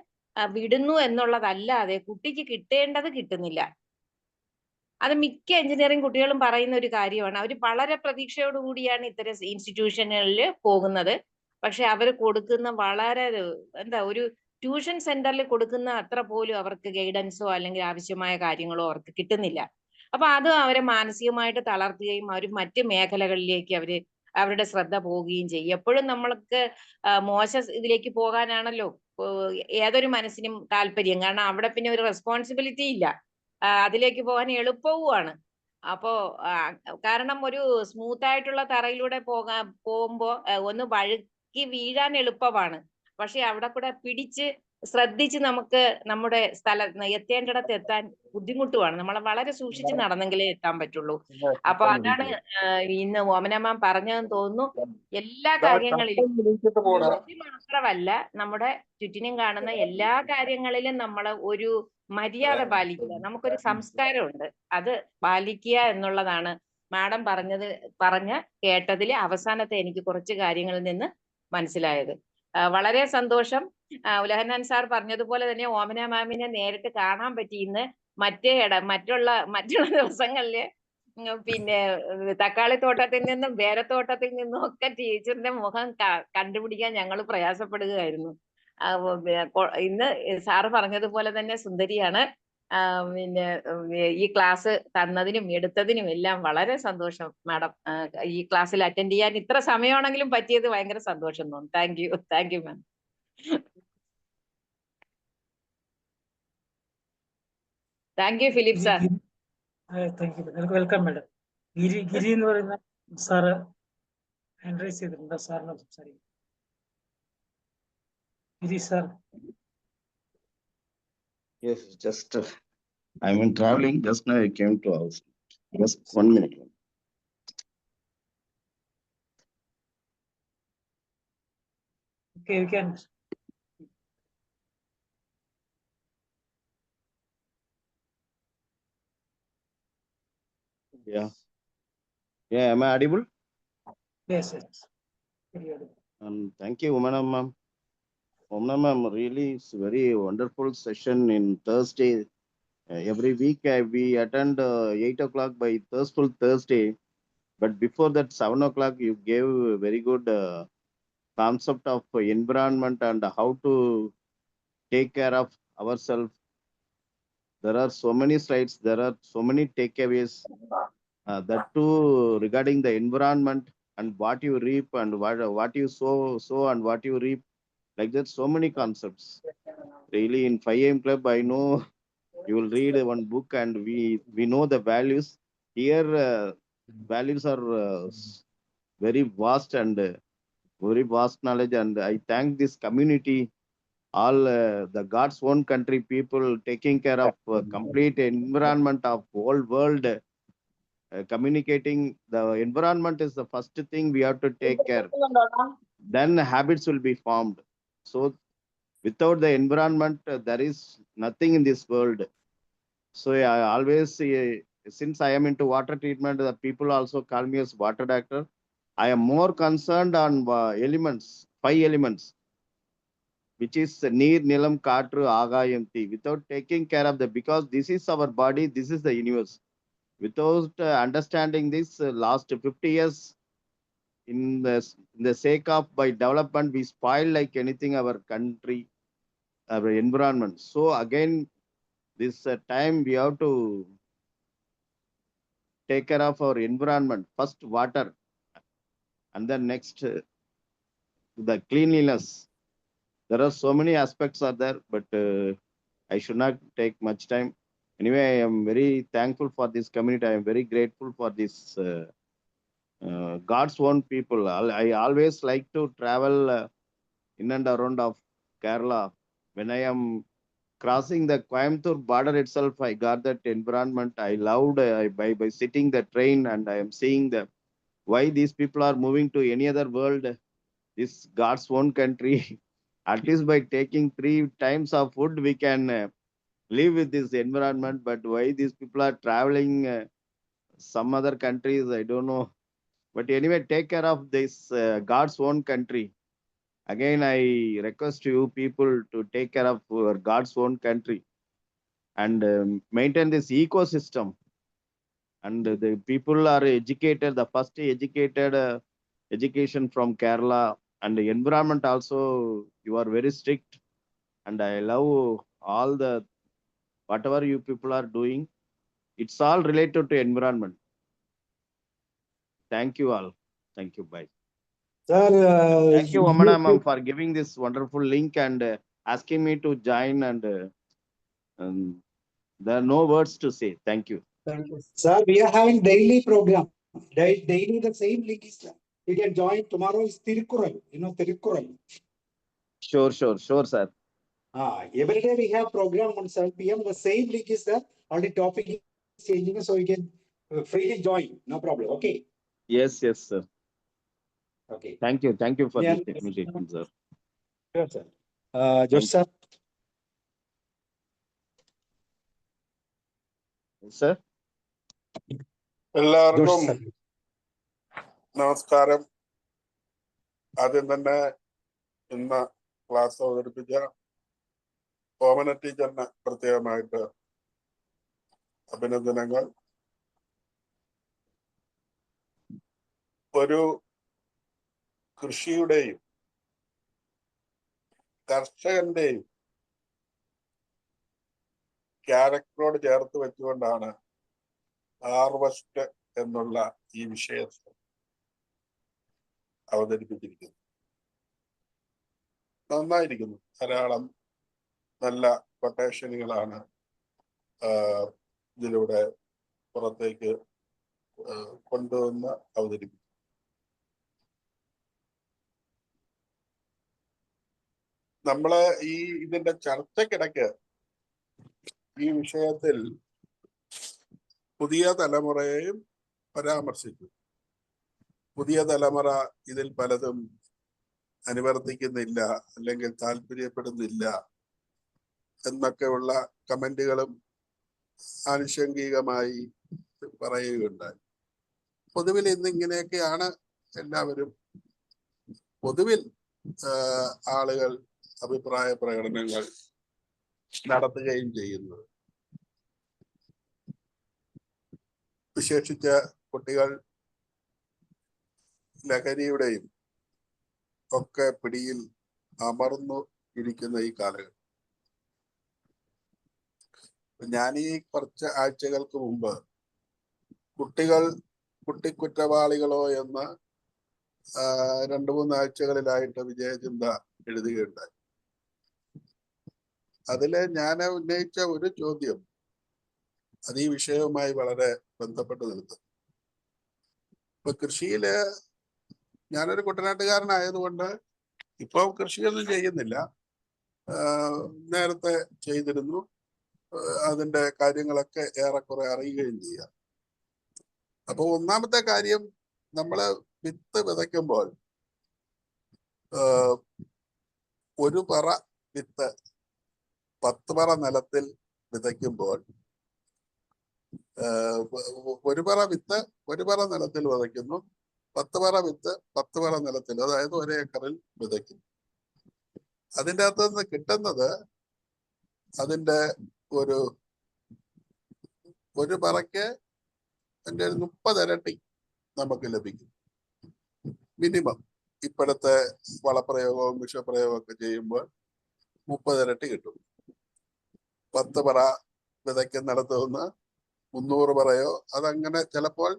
വിടുന്നു എന്നുള്ളതല്ലാതെ കുട്ടിക്ക് കിട്ടേണ്ടത് കിട്ടുന്നില്ല. അത് മിക്ക എഞ്ചിനീയറിംഗ് കുട്ടികളും പറയുന്ന ഒരു കാര്യമാണ്. അവർ വളരെ പ്രതീക്ഷയോടുകൂടിയാണ് ഇത്തരം ഇൻസ്റ്റിറ്റ്യൂഷനുകളിൽ പോകുന്നത്. പക്ഷെ അവർ കൊടുക്കുന്ന വളരെ ഒരു ട്യൂഷൻ സെന്ററിൽ കൊടുക്കുന്ന അത്ര പോലും അവർക്ക് ഗൈഡൻസോ അല്ലെങ്കിൽ ആവശ്യമായ കാര്യങ്ങളോ അവർക്ക് കിട്ടുന്നില്ല. അപ്പൊ അത് അവരെ മാനസികമായിട്ട് തളർത്തുകയും അവർ മറ്റ് മേഖലകളിലേക്ക് അവരുടെ ശ്രദ്ധ പോവുകയും ചെയ്യും. എപ്പോഴും നമ്മൾക്ക് ഇതിലേക്ക് പോകാനാണല്ലോ ഏതൊരു മനസ്സിനും താല്പര്യം. കാരണം അവിടെ പിന്നെ ഒരു റെസ്പോൺസിബിലിറ്റി ഇല്ല, അതിലേക്ക് പോകാൻ എളുപ്പവുമാണ്. അപ്പോ കാരണം ഒരു സ്മൂത്ത് ആയിട്ടുള്ള തറയിലൂടെ പോകുമ്പോ ഒന്ന് വഴുക്കി വീഴാൻ എളുപ്പമാണ്. പക്ഷെ അവിടെ കൂടെ പിടിച്ച് ശ്രദ്ധിച്ച് നമുക്ക് നമ്മുടെ എത്തേണ്ടിടത്ത് എത്താൻ ബുദ്ധിമുട്ടുമാണ്. നമ്മളെ വളരെ സൂക്ഷിച്ച് നടന്നെങ്കിലേ എത്താൻ പറ്റുള്ളൂ. അപ്പൊ അതാണ് ഇന്ന് ഓമന മാം പറഞ്ഞതെന്ന് തോന്നുന്നു. എല്ലാ കാര്യങ്ങളിലും മാത്രമല്ല, നമ്മുടെ ചുറ്റിനും കാണുന്ന എല്ലാ കാര്യങ്ങളിലും നമ്മൾ ഒരു മര്യാദ പാലിക്കുക. നമുക്കൊരു സംസ്കാരമുണ്ട്, അത് പാലിക്കുക എന്നുള്ളതാണ് മാഡം കേട്ടതിൽ അവസാനത്തെ എനിക്ക് കുറച്ച് കാര്യങ്ങളിൽ നിന്ന് മനസ്സിലായത്. വളരെ സന്തോഷം. ഉലഹന്നാൻ സാർ പറഞ്ഞതുപോലെ തന്നെ ഓമന മാമിനെ നേരിട്ട് കാണാൻ പറ്റി ഇന്ന്. മറ്റുള്ള ദിവസങ്ങളില് പിന്നെ തക്കാളിത്തോട്ടത്തിൽ നിന്നും പേരത്തോട്ടത്തിൽ നിന്നും ഒക്കെ ടീച്ചറിന്റെ മുഖം കണ്ടുപിടിക്കാൻ ഞങ്ങൾ പ്രയാസപ്പെടുകയായിരുന്നു. ഇന്ന് സാറ് പറഞ്ഞതുപോലെ തന്നെ സുന്ദരിയാണ്. പിന്നെ ഈ ക്ലാസ് തന്നതിനും എടുത്തതിനും എല്ലാം വളരെ സന്തോഷം മാഡം. ഈ ക്ലാസ്സിൽ അറ്റൻഡ് ചെയ്യാൻ ഇത്ര സമയമാണെങ്കിലും പറ്റിയത് ഭയങ്കര സന്തോഷം തോന്നുന്നു. Thank you ma'am. Thank you Philip sir. Thank you. Welcome madam. Giri എന്ന് പറയുന്ന സാറ് ഹാൻഡ് റൈസ് ചെയ്തിട്ടുണ്ട്. സാറിന് സംസാരിക്കും. Giri sir. Yes, just I'm in traveling. Just now I came to house. Just 1 minute. Okay, you can. Yeah. Yeah, am I audible? Yes, yes. Very good. Thank you, ma'am. Ma'am, really, it's very wonderful session in Thursday. Every week we attend 8 o'clock by Thursday. But before that, 7 o'clock, you gave a very good concept of environment and how to take care of ourselves. There are so many slides, there are so many takeaways. That too regarding the environment and what you reap and what you sow and what you reap. Like that, so many concepts. Really, in 5 AM Club, I know you will read one book and we know the values. Here, values are very vast and very vast knowledge. And I thank this community, all the God's own country people taking care of complete environment of whole world. Communicating the environment is the first thing we have to take care. Then habits will be formed. So without the environment, there is nothing in this world. So I always, since I am into water treatment, the people also call me as water doctor. I am more concerned on elements, 5 elements, which is Neer, Nilam, Katru, Agayam, Thi. Without taking care of the, because this is our body, this is the universe. Without understanding this, last 50 years, in the sake of by development, we spoil like anything our country, our environment. So again, this time we have to take care of our environment. First water, and then next the cleanliness. There are so many aspects are there, but I should not take much time. Anyway, I am very thankful for this community. I am very grateful for this God's own people. I always like to travel in and around of Kerala. When I am crossing the Coimbatore border itself, I got that environment. I loved by sitting the train and I am seeing the why these people are moving to any other world, this God's own country. At least by taking 3 times of food, we can live with this environment. But why these people are traveling some other countries, I don't know. But anyway, take care of this God's own country. Again, I request you people to take care of God's own country and maintain this ecosystem. And the people are educated, the first educated education from Kerala, and the environment also, you are very strict. And I love all the, whatever you people are doing, it's all related to environment. Thank you all. Thank you. Bye. Sir, Thank you, Vamana ma'am, for giving this wonderful link and asking me to join. And there are no words to say. Thank you. thank you. Sir, we are having daily program. Daily the same link is there. You can join. Tomorrow is Tirukkural. You know Tirukkural. Sure, sir. Every day we have program on 7 PM. The same link is there. Only topic is changing, so you can freely join. No problem. Okay. Yes, sir. Okay. Thank you for Yeah. this invitation, sir. Sure, sir. Josh sir. Yes, sir. Josh എല്ലാവർക്കും sir. നമസ്കാരം. ആദ്യം തന്നെ ഇന്ന് ക്ലാസ് അവതരിപ്പിച്ച ഓമന ടീച്ചറിന് പ്രത്യേകമായിട്ട് അഭിനന്ദനങ്ങൾ. ഒരു കൃഷിയുടെയും കർഷകന്റെയും ക്യാരക്ടറോട് ചേർത്ത് വെച്ചുകൊണ്ടാണ് ഹാർവസ്റ്റ് എന്നുള്ള ഈ വിഷയത്തെ അവതരിപ്പിച്ചിരിക്കുന്നത്. നന്നായിരിക്കുന്നു. ധാരാളം നല്ല കൊട്ടേഷനുകളാണ് ഇതിലൂടെ പുറത്തേക്ക് കൊണ്ടുവന്ന് അവതരിപ്പിക്കും. നമ്മള് ഇതിന്റെ ചർച്ചക്കിടയ്ക്ക് ഈ വിഷയത്തിൽ പുതിയ തലമുറയെയും പരാമർശിച്ചു. പുതിയ തലമുറ ഇതിൽ പലതും അനുവർത്തിക്കുന്നില്ല, അല്ലെങ്കിൽ താല്പര്യപ്പെടുന്നില്ല എന്നൊക്കെയുള്ള കമന്റുകളും ആനുഷംഗികമായി പറയുകയുണ്ടായി. പൊതുവിൽ ഇന്നിങ്ങനെയൊക്കെയാണ് എല്ലാവരും പൊതുവിൽ ആളുകൾ അഭിപ്രായ പ്രകടനങ്ങൾ നടത്തുകയും ചെയ്യുന്നത്. വിശേഷിച്ച കുട്ടികൾ ലഹരിയുടെയും ഒക്കെ പിടിയിൽ അമർന്നു ഇരിക്കുന്ന ഈ കാലഘട്ടം. ഞാൻ ഈ കുറച്ച് ആഴ്ചകൾക്ക് മുമ്പ് കുട്ടിക്കുറ്റവാളികളോ എന്ന് 2-3 ആഴ്ചകളിലായിട്ട് വിജയചിന്ത എഴുതുകയുണ്ടായി. അതില് ഞാൻ ഉന്നയിച്ച ഒരു ചോദ്യം അത് ഈ വിഷയവുമായി വളരെ ബന്ധപ്പെട്ട് നിൽക്കുന്നു. ഇപ്പൊ കൃഷിയില് ഞാനൊരു കുട്ടനാട്ടുകാരനായതുകൊണ്ട് ഇപ്പൊ കൃഷിയൊന്നും ചെയ്യുന്നില്ല, നേരത്തെ ചെയ്തിരുന്നു. അതിന്റെ കാര്യങ്ങളൊക്കെ ഏറെക്കുറെ അറിയുകയും ചെയ്യാം. അപ്പൊ ഒന്നാമത്തെ കാര്യം, നമ്മള് വിത്ത് വിതയ്ക്കുമ്പോൾ ഒരു പറ വിത്ത് 10 പറ നിലത്തിൽ വിതയ്ക്കുമ്പോൾ ഒരു പറ വിത്ത് 1 പറ നിലത്തിൽ വിതയ്ക്കുന്നു, 10 പറ വിത്ത് 10 പറ നിലത്തിൽ, അതായത് 1 ഏക്കറിൽ വിതയ്ക്കുന്നു. അതിൻ്റെ അകത്ത് നിന്ന് കിട്ടുന്നത് അതിൻ്റെ ഒരു പറയ്ക്ക് അതിൻ്റെ 30 ഇരട്ടി നമുക്ക് ലഭിക്കും മിനിമം. ഇപ്പോഴത്തെ വളപ്രയോഗവും വിഷപ്രയോഗവും ഒക്കെ ചെയ്യുമ്പോൾ 30 ഇരട്ടി കിട്ടും. 10 പറ വിതയ്ക്കുന്നിടത്ത് നിന്ന് 300 പറയോ അതങ്ങനെ ചിലപ്പോൾ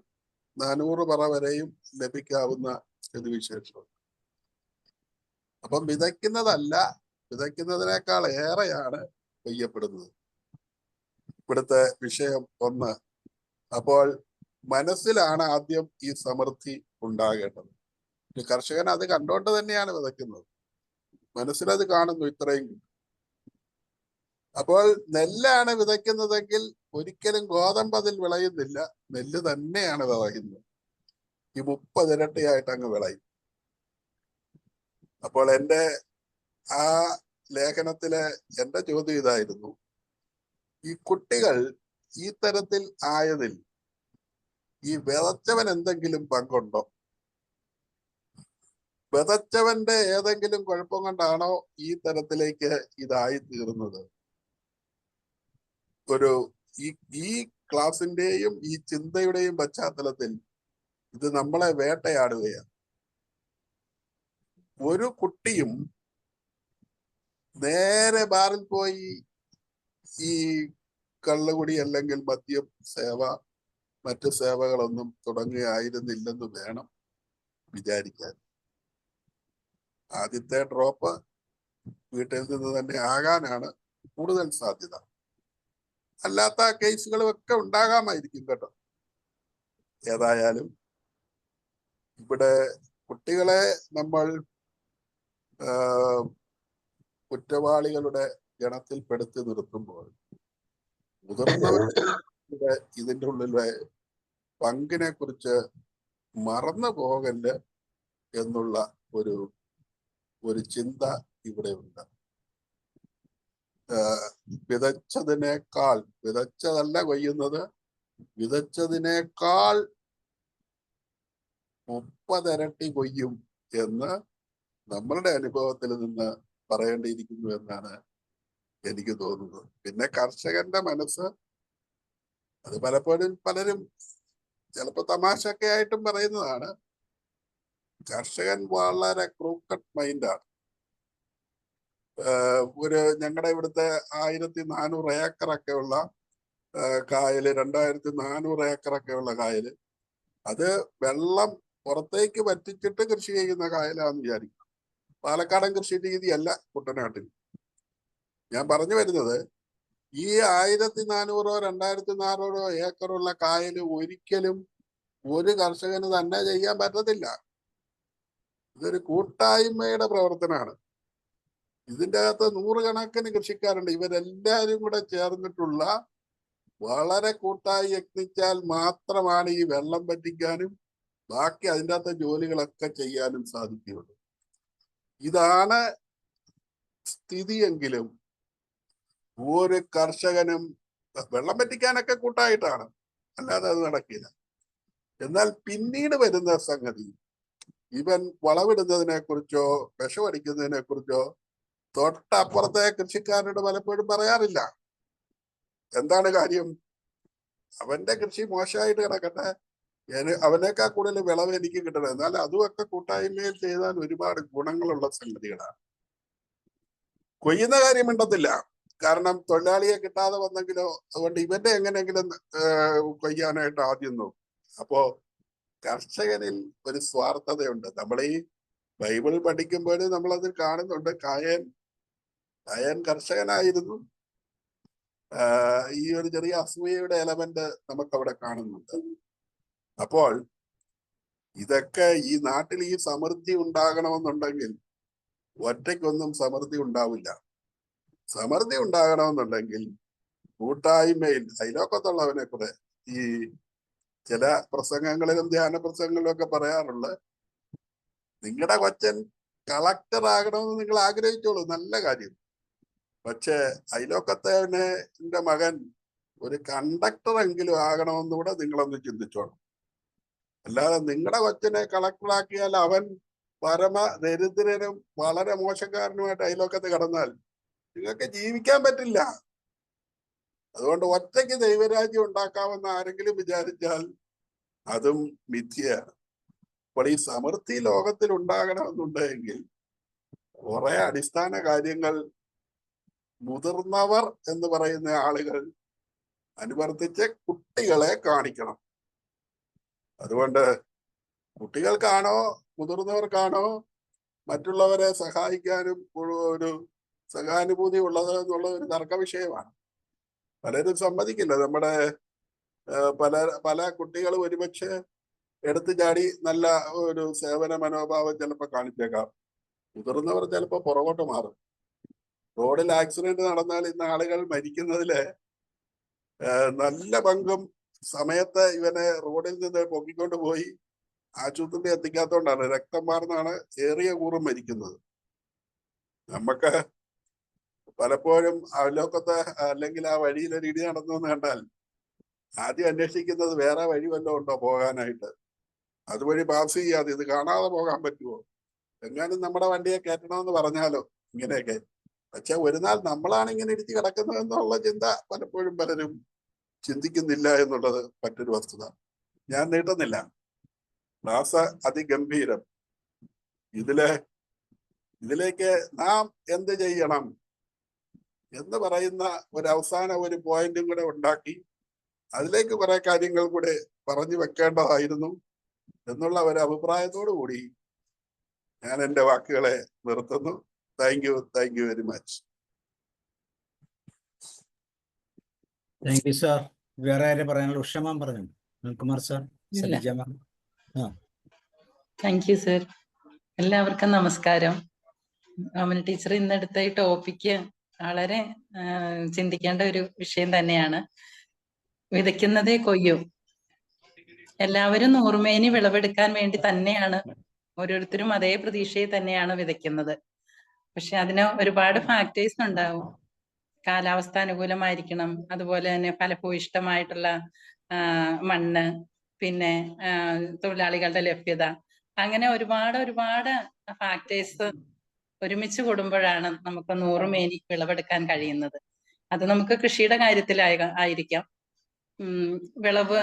400 പറ വരെയും ലഭിക്കാവുന്ന സ്ഥിതിവിശേഷം. അപ്പം വിതയ്ക്കുന്നതിനേക്കാൾ ഏറെയാണ് കൊയ്യപ്പെടുന്നത്. ഇവിടുത്തെ വിഷയം ഒന്ന്. അപ്പോൾ മനസ്സിലാണ് ആദ്യം ഈ സമൃദ്ധി ഉണ്ടാകേണ്ടത്. കർഷകൻ അത് കണ്ടുകൊണ്ട് തന്നെയാണ് വിതയ്ക്കുന്നത്, മനസ്സിലത് കാണുന്നു ഇത്രയും. അപ്പോൾ നെല്ലാണ് വിതയ്ക്കുന്നതെങ്കിൽ ഒരിക്കലും ഗോതമ്പ് അതിൽ വിളയുന്നില്ല, നെല്ല് തന്നെയാണ് വിളയുന്നത്. ഈ 30 ഇരട്ടിയായിട്ട് അങ്ങ് വിളയും. അപ്പോൾ എൻ്റെ ആ ലേഖനത്തിലെ എൻ്റെ ചോദ്യം ഇതായിരുന്നു, ഈ കുട്ടികൾ ഈ തരത്തിൽ ആയതിൽ ഈ വിതച്ചവൻ എന്തെങ്കിലും പങ്കുണ്ടോ? വിതച്ചവന്റെ ഏതെങ്കിലും കുഴപ്പം കൊണ്ടാണോ ഈ തരത്തിലേക്ക് ഇതായി തീർന്നത്? ഈ ക്ലാസിന്റെയും ഈ ചിന്തയുടെയും പശ്ചാത്തലത്തിൽ ഇത് നമ്മളെ വേട്ടയാടുകയാണ്. ഒരു കുട്ടിയും നേരെ ബാറിൽ പോയി ഈ കള്ളുകുടി അല്ലെങ്കിൽ മദ്യം സേവ മറ്റു സേവകളൊന്നും തുടങ്ങുകയായിരുന്നില്ലെന്ന് വേണം വിചാരിക്കാൻ. ആദ്യത്തെ ഡ്രോപ്പ് വീട്ടിൽ നിന്ന് തന്നെ ആകാനാണ് കൂടുതൽ സാധ്യത. അല്ലാത്ത കേസുകളും ഒക്കെ ഉണ്ടാകാമായിരിക്കും കേട്ടോ. ഏതായാലും ഇവിടെ കുട്ടികളെ നമ്മൾ കുറ്റവാളികളുടെ ഗണത്തിൽപ്പെടുത്തി നിർത്തുമ്പോൾ മുതിർന്നവരുടെ ഇതിൻ്റെ ഉള്ളിലെ പങ്കിനെ കുറിച്ച് മറന്നു പോകല് എന്നുള്ള ഒരു ചിന്ത ഇവിടെ ഉണ്ട്. വിതച്ചതല്ല കൊയ്യുന്നത്, വിതച്ചതിനേക്കാൾ 30 ഇരട്ടി കൊയ്യും എന്ന് നമ്മളുടെ അനുഭവത്തിൽ നിന്ന് പറയേണ്ടിയിരിക്കുന്നു എന്നാണ് എനിക്ക് തോന്നുന്നത്. പിന്നെ കർഷകന്റെ മനസ്സ്, അത് പലരും ചിലപ്പോൾ തമാശയൊക്കെ ആയിട്ടും പറയുന്നതാണ്. കർഷകൻ വളരെ ക്രൂക്കട്ട് മൈൻഡാണ്. ഞങ്ങളുടെ ഇവിടുത്തെ 1400 ഏക്കറൊക്കെ ഉള്ള കായല്, 2400 ഏക്കറൊക്കെ ഉള്ള കായല്, അത് വെള്ളം പുറത്തേക്ക് വറ്റിച്ചിട്ട് കൃഷി ചെയ്യുന്ന കായലാന്ന് വിചാരിക്കും. പാലക്കാടൻ കൃഷി രീതിയല്ല കുട്ടനാട്ടിൽ. ഞാൻ പറഞ്ഞു വരുന്നത്, ഈ 1400 2400 ഏക്കറുള്ള കായല് ഒരിക്കലും ഒരു കർഷകന് തന്നെ ചെയ്യാൻ പറ്റത്തില്ല. ഇതൊരു കൂട്ടായ്മയുടെ പ്രവർത്തനമാണ്. ഇതിൻ്റെ അകത്ത് നൂറുകണക്കിന് കൃഷിക്കാരുണ്ട്. ഇവരെല്ലാവരും കൂടെ ചേർന്നിട്ടുള്ള വളരെ കൂട്ടായി യത്നിച്ചാൽ മാത്രമാണ് ഈ വെള്ളം പറ്റിക്കാനും ബാക്കി അതിൻ്റെ അകത്തെ ജോലികളൊക്കെ ചെയ്യാനും സാധിക്കുകയുള്ളൂ. ഇതാണ് സ്ഥിതിയെങ്കിലും ഒരു കർഷകനും വെള്ളം പറ്റിക്കാനൊക്കെ കൂട്ടായിട്ടാണ്, അല്ലാതെ അത് നടക്കില്ല. എന്നാൽ പിന്നീട് വരുന്ന സംഗതി, ഇവൻ വളവിടുന്നതിനെ കുറിച്ചോ വിഷമടിക്കുന്നതിനെ കുറിച്ചോ തൊട്ടപ്പുറത്തെ കൃഷിക്കാരനോട് പലപ്പോഴും പറയാറില്ല. എന്താണ് കാര്യം? അവന്റെ കൃഷി മോശമായിട്ട് കിടക്കട്ടെ, അവനേക്കാൾ കൂടുതൽ വിളവ് എനിക്ക് കിട്ടണം. എന്നാൽ അതുമൊക്കെ കൂട്ടായ്മയിൽ ചെയ്താൽ ഒരുപാട് ഗുണങ്ങളുള്ള സംഗതികളാണ്. കൊയ്യുന്ന കാര്യം മിണ്ടത്തില്ല, കാരണം തൊഴിലാളിയെ കിട്ടാതെ വന്നെങ്കിലോ, അതുകൊണ്ട് ഇവന്റെ എങ്ങനെയെങ്കിലും കൊയ്യാനായിട്ട് ആദ്യം നോക്കും. അപ്പോ കർഷകനിൽ ഒരു സ്വാർത്ഥതയുണ്ട്. നമ്മൾ ഈ ബൈബിൾ പഠിക്കുമ്പോൾ നമ്മളത് കാണുന്നുണ്ട്. കായൻ കർഷകനായിരുന്നു. ഈ ഒരു ചെറിയ അസൂയയുടെ എലമെന്റ് നമുക്കവിടെ കാണുന്നുണ്ട്. അപ്പോൾ ഇതൊക്കെ ഈ നാട്ടിൽ ഈ സമൃദ്ധി ഉണ്ടാകണമെന്നുണ്ടെങ്കിൽ ഒറ്റയ്ക്കൊന്നും സമൃദ്ധി ഉണ്ടാവില്ല. സമൃദ്ധി ഉണ്ടാകണമെന്നുണ്ടെങ്കിൽ കൂട്ടായ്മയിൽ അയലോക്കത്തുള്ളവനെ കൂടെ, ഈ ചില പ്രസംഗങ്ങളിലും ധ്യാന പ്രസംഗങ്ങളിലും ഒക്കെ പറയാറുള്ളത്, നിങ്ങളുടെ കൊച്ചൻ കളക്ടർ ആകണമെന്ന് നിങ്ങൾ ആഗ്രഹിച്ചോളൂ, നല്ല കാര്യം. പക്ഷെ അയലോക്കത്തെ മകൻ ഒരു കണ്ടക്ടർ എങ്കിലും ആകണമെന്നുകൂടെ നിങ്ങളൊന്ന് ചിന്തിച്ചോളൂ. അല്ലാതെ നിങ്ങളുടെ കൊച്ചനെ കളക്ടറാക്കിയാൽ അവൻ പരമ ദരിദ്രനും വളരെ മോശക്കാരനുമായിട്ട് അയലോക്കത്ത് കടന്നാൽ നിങ്ങൾക്ക് ജീവിക്കാൻ പറ്റില്ല. അതുകൊണ്ട് ഒറ്റയ്ക്ക് ദൈവരാജ്യം ഉണ്ടാക്കാമെന്ന് ആരെങ്കിലും വിചാരിച്ചാൽ അതും മിഥ്യയാണ്. അപ്പോൾ ഈ സമൃദ്ധി ലോകത്തിൽ ഉണ്ടാകണമെന്നുണ്ടെങ്കിൽ കുറെ അടിസ്ഥാന കാര്യങ്ങൾ മുതിർന്നവർ എന്ന് പറയുന്ന ആളുകൾ അനുവർത്തിച്ച് കുട്ടികളെ കാണിക്കണം. അതുകൊണ്ട് കുട്ടികൾക്കാണോ മുതിർന്നവർക്കാണോ മറ്റുള്ളവരെ സഹായിക്കാനും ഒരു സഹാനുഭൂതി ഉള്ളത് എന്നുള്ള ഒരു തർക്ക വിഷയമാണ്. പലരും സമ്മതിക്കില്ല. നമ്മുടെ പല കുട്ടികളും ഒരുപക്ഷെ എടുത്തു ചാടി നല്ല ഒരു സേവന മനോഭാവം ചിലപ്പോൾ കാണിച്ചേക്കാം. മുതിർന്നവർ ചിലപ്പോൾ പുറകോട്ട് മാറും. റോഡിൽ ആക്സിഡന്റ് നടന്നാൽ ഇന്ന് ആളുകൾ മരിക്കുന്നതില് നല്ല പങ്കും സമയത്ത് ഇവനെ റോഡിൽ നിന്ന് പൊക്കിക്കൊണ്ട് പോയി ആശുപത്രിയിൽ എത്തിക്കാത്തതുകൊണ്ടാണ്. രക്തം വാർന്നാണ് ഏറിയ കൂറും മരിക്കുന്നത്. നമുക്ക് പലപ്പോഴും അയലോക്കത്തെ അല്ലെങ്കിൽ ആ വഴിയിൽ ഒരു ഇടി നടന്നു എന്ന് കണ്ടാൽ ആദ്യം അന്വേഷിക്കുന്നത് വേറെ വഴി വല്ലതും ഉണ്ടോ പോകാനായിട്ട്. അതുവഴി പാസ് ചെയ്യാതെ ഇത് കാണാതെ പോകാൻ പറ്റുമോ, എങ്ങാനും നമ്മുടെ വണ്ടിയെ കയറ്റണമെന്ന് പറഞ്ഞാലോ, ഇങ്ങനെയൊക്കെ. പക്ഷെ ഒരു നാൾ നമ്മളാണ് ഇങ്ങനെ ഇടിച്ച് കിടക്കുന്നത് എന്നുള്ള ചിന്ത പലപ്പോഴും പലരും ചിന്തിക്കുന്നില്ല എന്നുള്ളത് മറ്റൊരു വസ്തുത. ഞാൻ നീട്ടുന്നില്ല, ക്ലാസ് അതിഗംഭീരം. ഇതിലേക്ക് നാം എന്ത് ചെയ്യണം എന്ന് പറയുന്ന ഒരു അവസാന ഒരു പോയിന്റും കൂടെ ഉണ്ടാക്കി അതിലേക്ക് കുറെ കാര്യങ്ങൾ കൂടെ പറഞ്ഞു വെക്കേണ്ടതായിരുന്നു എന്നുള്ള ഒരു അഭിപ്രായത്തോടു കൂടി ഞാൻ എൻ്റെ വാക്കുകളെ നിർത്തുന്നു. Thank you very much. Thank you sir. വേറെ ആരെ പറയാനുള്ള? ഉഷമാൻ പറഞ്ഞു. Kumar sir, Salija ma'am. Thank you sir. എല്ലാവർക്കും നമസ്കാരം. ഓമന ടീച്ചർ ഇന്നെടുത്ത ഈ ടോപ്പിക്ക് വളരെ ചിന്തിക്കേണ്ട ഒരു വിഷയം തന്നെയാണ്. വിതയ്ക്കുന്നതേ കൊയ്യൂ. എല്ലാവരും നൂറുമേനി വിളവെടുക്കാൻ വേണ്ടി തന്നെയാണ്, ഓരോരുത്തരും അതേ പ്രതീക്ഷയിൽ തന്നെയാണ് വിതയ്ക്കുന്നത്. പക്ഷെ അതിന് ഒരുപാട് ഫാക്ടേഴ്സ് ഉണ്ടാവും. കാലാവസ്ഥ അനുകൂലമായിരിക്കണം, അതുപോലെ തന്നെ ഫലഭൂയിഷ്ടമായിട്ടുള്ള മണ്ണ്, പിന്നെ തൊഴിലാളികളുടെ ലഭ്യത, അങ്ങനെ ഒരുപാട് ഫാക്ടേഴ്സ് ഒരുമിച്ച് കൂടുമ്പോഴാണ് നമുക്ക് നൂറുമേനി വിളവെടുക്കാൻ കഴിയുന്നത്. അത് നമുക്ക് കൃഷിയുടെ കാര്യത്തിലായിരിക്കാം. വിളവ്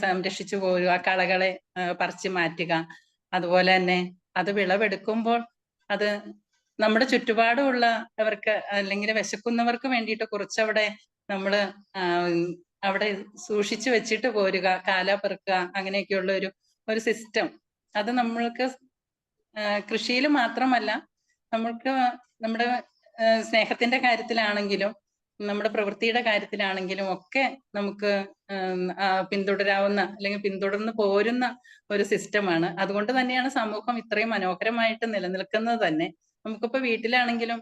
സംരക്ഷിച്ചു പോരുക, കളകളെ പറിച്ചു മാറ്റുക, അതുപോലെ തന്നെ അത് വിളവെടുക്കുമ്പോൾ അത് നമ്മുടെ ചുറ്റുപാടുമുള്ളവർക്ക് അല്ലെങ്കിൽ വിശക്കുന്നവർക്ക് വേണ്ടിയിട്ട് കുറച്ചവിടെ നമ്മൾ അവിടെ സൂക്ഷിച്ചു വെച്ചിട്ട് പോരുക, കാല പെറുക്കുക, അങ്ങനെയൊക്കെയുള്ള ഒരു സിസ്റ്റം അത് നമ്മൾക്ക് കൃഷിയിൽ മാത്രമല്ല, നമ്മൾക്ക് നമ്മുടെ സ്നേഹത്തിന്റെ കാര്യത്തിലാണെങ്കിലും നമ്മുടെ പ്രവൃത്തിയുടെ കാര്യത്തിലാണെങ്കിലും ഒക്കെ നമുക്ക് പിന്തുടരാവുന്ന അല്ലെങ്കിൽ പിന്തുടർന്ന് പോരുന്ന ഒരു സിസ്റ്റമാണ്. അതുകൊണ്ട് തന്നെയാണ് സമൂഹം ഇത്രയും മനോഹരമായിട്ട് നിലനിൽക്കുന്നത് തന്നെ. നമുക്കിപ്പോ വീട്ടിലാണെങ്കിലും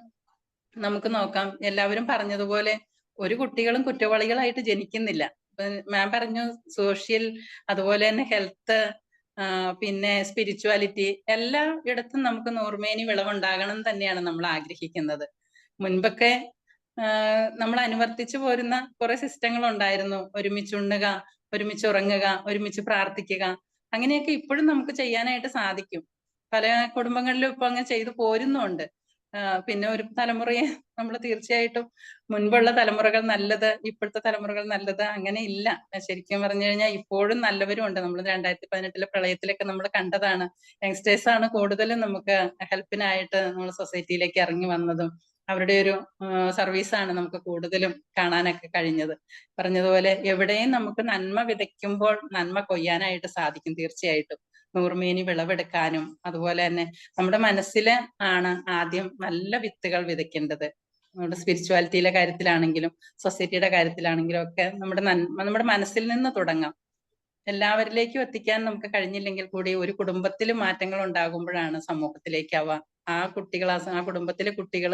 നമുക്ക് നോക്കാം, എല്ലാവരും പറഞ്ഞതുപോലെ ഒരു കുട്ടികളും കുറ്റവാളികളായിട്ട് ജനിക്കുന്നില്ല. മാം പറഞ്ഞു സോഷ്യൽ, അതുപോലെ തന്നെ ഹെൽത്ത്, പിന്നെ സ്പിരിച്വാലിറ്റി, എല്ലാ ഇടത്തും നമുക്ക് നൂർമേനി വിളവുണ്ടാകണം തന്നെയാണ് നമ്മൾ ആഗ്രഹിക്കുന്നത്. മുൻപൊക്കെ നമ്മൾ അനുവർത്തിച്ചു പോരുന്ന കുറെ സിസ്റ്റങ്ങൾ ഉണ്ടായിരുന്നു. ഒരുമിച്ച് ഉണ്ണുക, ഒരുമിച്ച് ഉറങ്ങുക, ഒരുമിച്ച് പ്രാർത്ഥിക്കുക, അങ്ങനെയൊക്കെ ഇപ്പോഴും നമുക്ക് ചെയ്യാനായിട്ട് സാധിക്കും. പല കുടുംബങ്ങളിലും ഇപ്പൊ അങ്ങനെ ചെയ്തു പോരുന്നുണ്ട്. പിന്നെ ഒരു തലമുറയെ നമ്മൾ തീർച്ചയായിട്ടും മുൻപുള്ള തലമുറകൾ നല്ലത്, ഇപ്പോഴത്തെ തലമുറകൾ നല്ലത് അങ്ങനെ ഇല്ല. ശരിക്കും പറഞ്ഞു കഴിഞ്ഞാൽ ഇപ്പോഴും നല്ലവരും ഉണ്ട്. നമ്മൾ 2018 പ്രളയത്തിലൊക്കെ നമ്മൾ കണ്ടതാണ്. യങ്സ്റ്റേഴ്സ് ആണ് കൂടുതലും നമുക്ക് ഹെൽപ്പിനായിട്ട് നമ്മൾ സൊസൈറ്റിയിലേക്ക് ഇറങ്ങി വന്നതും അവരുടെ ഒരു സർവീസാണ് നമുക്ക് കൂടുതലും കാണാനൊക്കെ കഴിഞ്ഞത്. പറഞ്ഞതുപോലെ എവിടെയും നമുക്ക് നന്മ വിതയ്ക്കുമ്പോൾ നന്മ കൊയ്യാനായിട്ട് സാധിക്കും. തീർച്ചയായിട്ടും നൂർമേനി വിളവെടുക്കാനും, അതുപോലെ തന്നെ നമ്മുടെ മനസ്സില് ആണ് ആദ്യം നല്ല വിത്തുകൾ വിതയ്ക്കേണ്ടത്. നമ്മുടെ സ്പിരിച്വാലിറ്റിയിലെ കാര്യത്തിലാണെങ്കിലും സൊസൈറ്റിയുടെ കാര്യത്തിലാണെങ്കിലും ഒക്കെ നമ്മുടെ മനസ്സിൽ നിന്ന് തുടങ്ങാം. എല്ലാവരിലേക്കും എത്തിക്കാൻ നമുക്ക് കഴിഞ്ഞില്ലെങ്കിൽ കൂടി ഒരു കുടുംബത്തിൽ മാറ്റങ്ങൾ ഉണ്ടാകുമ്പോഴാണ് സമൂഹത്തിലേക്ക് ആ കുടുംബത്തിലെ കുട്ടികൾ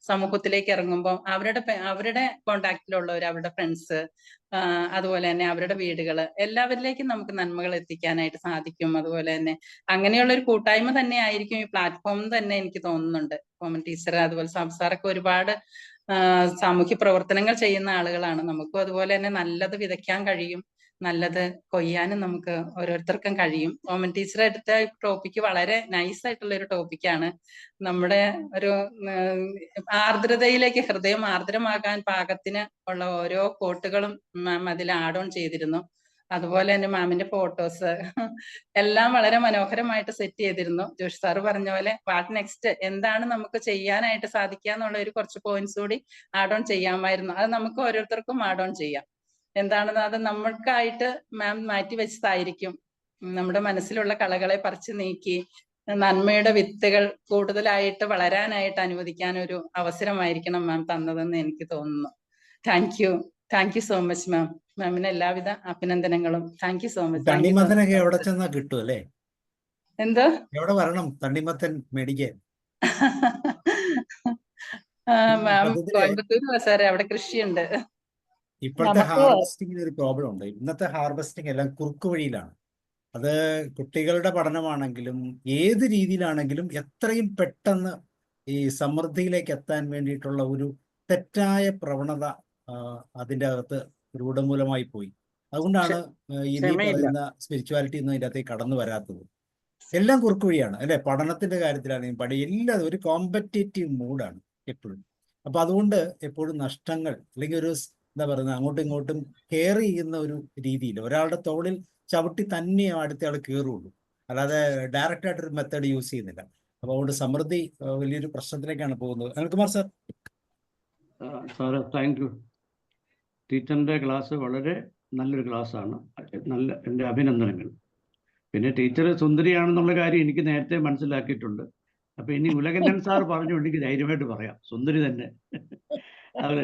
സമൂഹത്തിലേക്ക് ഇറങ്ങുമ്പോൾ അവരുടെ കോണ്ടാക്റ്റിലുള്ളവർ, അവരുടെ ഫ്രണ്ട്സ്, അതുപോലെ തന്നെ അവരുടെ വീടുകൾ, എല്ലാവരിലേക്കും നമുക്ക് നന്മകൾ എത്തിക്കാനായിട്ട് സാധിക്കും. അതുപോലെ തന്നെ അങ്ങനെയുള്ള ഒരു കൂട്ടായ്മ തന്നെ ആയിരിക്കും ഈ പ്ലാറ്റ്ഫോം തന്നെ എനിക്ക് തോന്നുന്നുണ്ട്. കോമൻ ടീച്ചർ അതുപോലെ സാറൊക്കെ ഒരുപാട് സാമൂഹ്യ പ്രവർത്തനങ്ങൾ ചെയ്യുന്ന ആളുകളാണ്. നമുക്കും അതുപോലെ തന്നെ നല്ലത് വിതയ്ക്കാൻ കഴിയും, നല്ലത് കൊയ്യാനും നമുക്ക് ഓരോരുത്തർക്കും കഴിയും. ഓമൻ ടീച്ചർ എടുത്ത ടോപ്പിക്ക് വളരെ നൈസ് ആയിട്ടുള്ള ഒരു ടോപ്പിക്കാണ്. നമ്മുടെ ഒരു ആർദ്രതയിലേക്ക്, ഹൃദയം ആർദ്രമാകാൻ പാകത്തിന് ഉള്ള ഓരോ കോട്ടുകളും മാം അതിൽ ആഡ് ഓൺ ചെയ്തിരുന്നു. അതുപോലെ തന്നെ മാമിന്റെ ഫോട്ടോസ് എല്ലാം വളരെ മനോഹരമായിട്ട് സെറ്റ് ചെയ്തിരുന്നു. ജോഷി സാറ് പറഞ്ഞ പോലെ വാട്ട് നെക്സ്റ്റ്, എന്താണ് നമുക്ക് ചെയ്യാനായിട്ട് സാധിക്കുക എന്നുള്ള ഒരു കുറച്ച് പോയിന്റ്സ് കൂടി ആഡ് ഓൺ ചെയ്യാമായിരുന്നു. അത് നമുക്ക് ഓരോരുത്തർക്കും ആഡ് ഓൺ ചെയ്യാം. എന്താണെന്ന് അത് നമ്മൾക്കായിട്ട് മാം മാറ്റി വെച്ചതായിരിക്കും. നമ്മുടെ മനസ്സിലുള്ള കളകളെ പറിച്ചു നീക്കി നന്മയുടെ വിത്തുകൾ കൂടുതലായിട്ട് വളരാനായിട്ട് അനുവദിക്കാൻ ഒരു അവസരമായിരിക്കണം മാം തന്നതെന്ന് എനിക്ക് തോന്നുന്നു. Thank you so much ma'am. മാമിന് എല്ലാവിധ അഭിനന്ദനങ്ങളും. Thank you so much. തണ്ണിമത്തനൊക്കെ എവിടെ ചെന്നാ കിട്ടും അല്ലേ? എന്തോ എവിടെ വരണം തണ്ണിമത്തൻ മേടിക്കാൻ? മാം കോയമ്പത്തൂർ സാറേ, അവിടെ കൃഷിയുണ്ട്. ഇപ്പോഴത്തെ ഹാർവെസ്റ്റിംഗിന് ഒരു പ്രോബ്ലം ഉണ്ട്. ഇന്നത്തെ ഹാർവെസ്റ്റിംഗ് എല്ലാം കുറുക്ക് വഴിയിലാണ്. അത് കുട്ടികളുടെ പഠനമാണെങ്കിലും ഏത് രീതിയിലാണെങ്കിലും എത്രയും പെട്ടെന്ന് ഈ സമൃദ്ധിയിലേക്ക് എത്താൻ വേണ്ടിയിട്ടുള്ള ഒരു തെറ്റായ പ്രവണത അതിൻ്റെ അകത്ത് രൂഢമൂലമായി പോയി. അതുകൊണ്ടാണ് ഈ നീ പറയുന്ന സ്പിരിച്വാലിറ്റി ഒന്നും അതിൻ്റെ അകത്തേക്ക് കടന്നു വരാത്തത്. എല്ലാം കുറുക്ക് വഴിയാണ് അല്ലെ? പഠനത്തിന്റെ കാര്യത്തിലാണെങ്കിൽ എല്ലാം ഒരു കോമ്പറ്റേറ്റീവ് മൂഡാണ് എപ്പോഴും. അപ്പൊ അതുകൊണ്ട് എപ്പോഴും നഷ്ടങ്ങൾ, അല്ലെങ്കിൽ ഒരു എന്താ പറയുന്നത്, അങ്ങോട്ടും ഇങ്ങോട്ടും കെയർ ചെയ്യുന്ന ഒരു രീതിയിൽ ഒരാളുടെ തോളിൽ ചവിട്ടി തന്നെ അടുത്ത ആൾ കയറുള്ളൂ, അല്ലാതെ ഡയറക്റ്റ് ആയിട്ടൊരു മെത്തേഡ് യൂസ് ചെയ്യുന്നില്ല. അപ്പൊ അതുകൊണ്ട് സമൃദ്ധി വലിയൊരു പ്രശ്നത്തിലേക്കാണ് പോകുന്നത്. Anilkumar sir. Sir thank you. ടീച്ചറിന്റെ ക്ലാസ് വളരെ നല്ലൊരു ക്ലാസ്സാണ്. എൻ്റെ അഭിനന്ദനങ്ങൾ. പിന്നെ ടീച്ചർ സുന്ദരിയാണെന്നുള്ള കാര്യം എനിക്ക് നേരത്തെ മനസ്സിലാക്കിയിട്ടുണ്ട്. അപ്പൊ ഇനി ഉലകന്നൻ സാർ പറഞ്ഞു, എനിക്ക് ധൈര്യമായിട്ട് പറയാം സുന്ദരി തന്നെ. അത്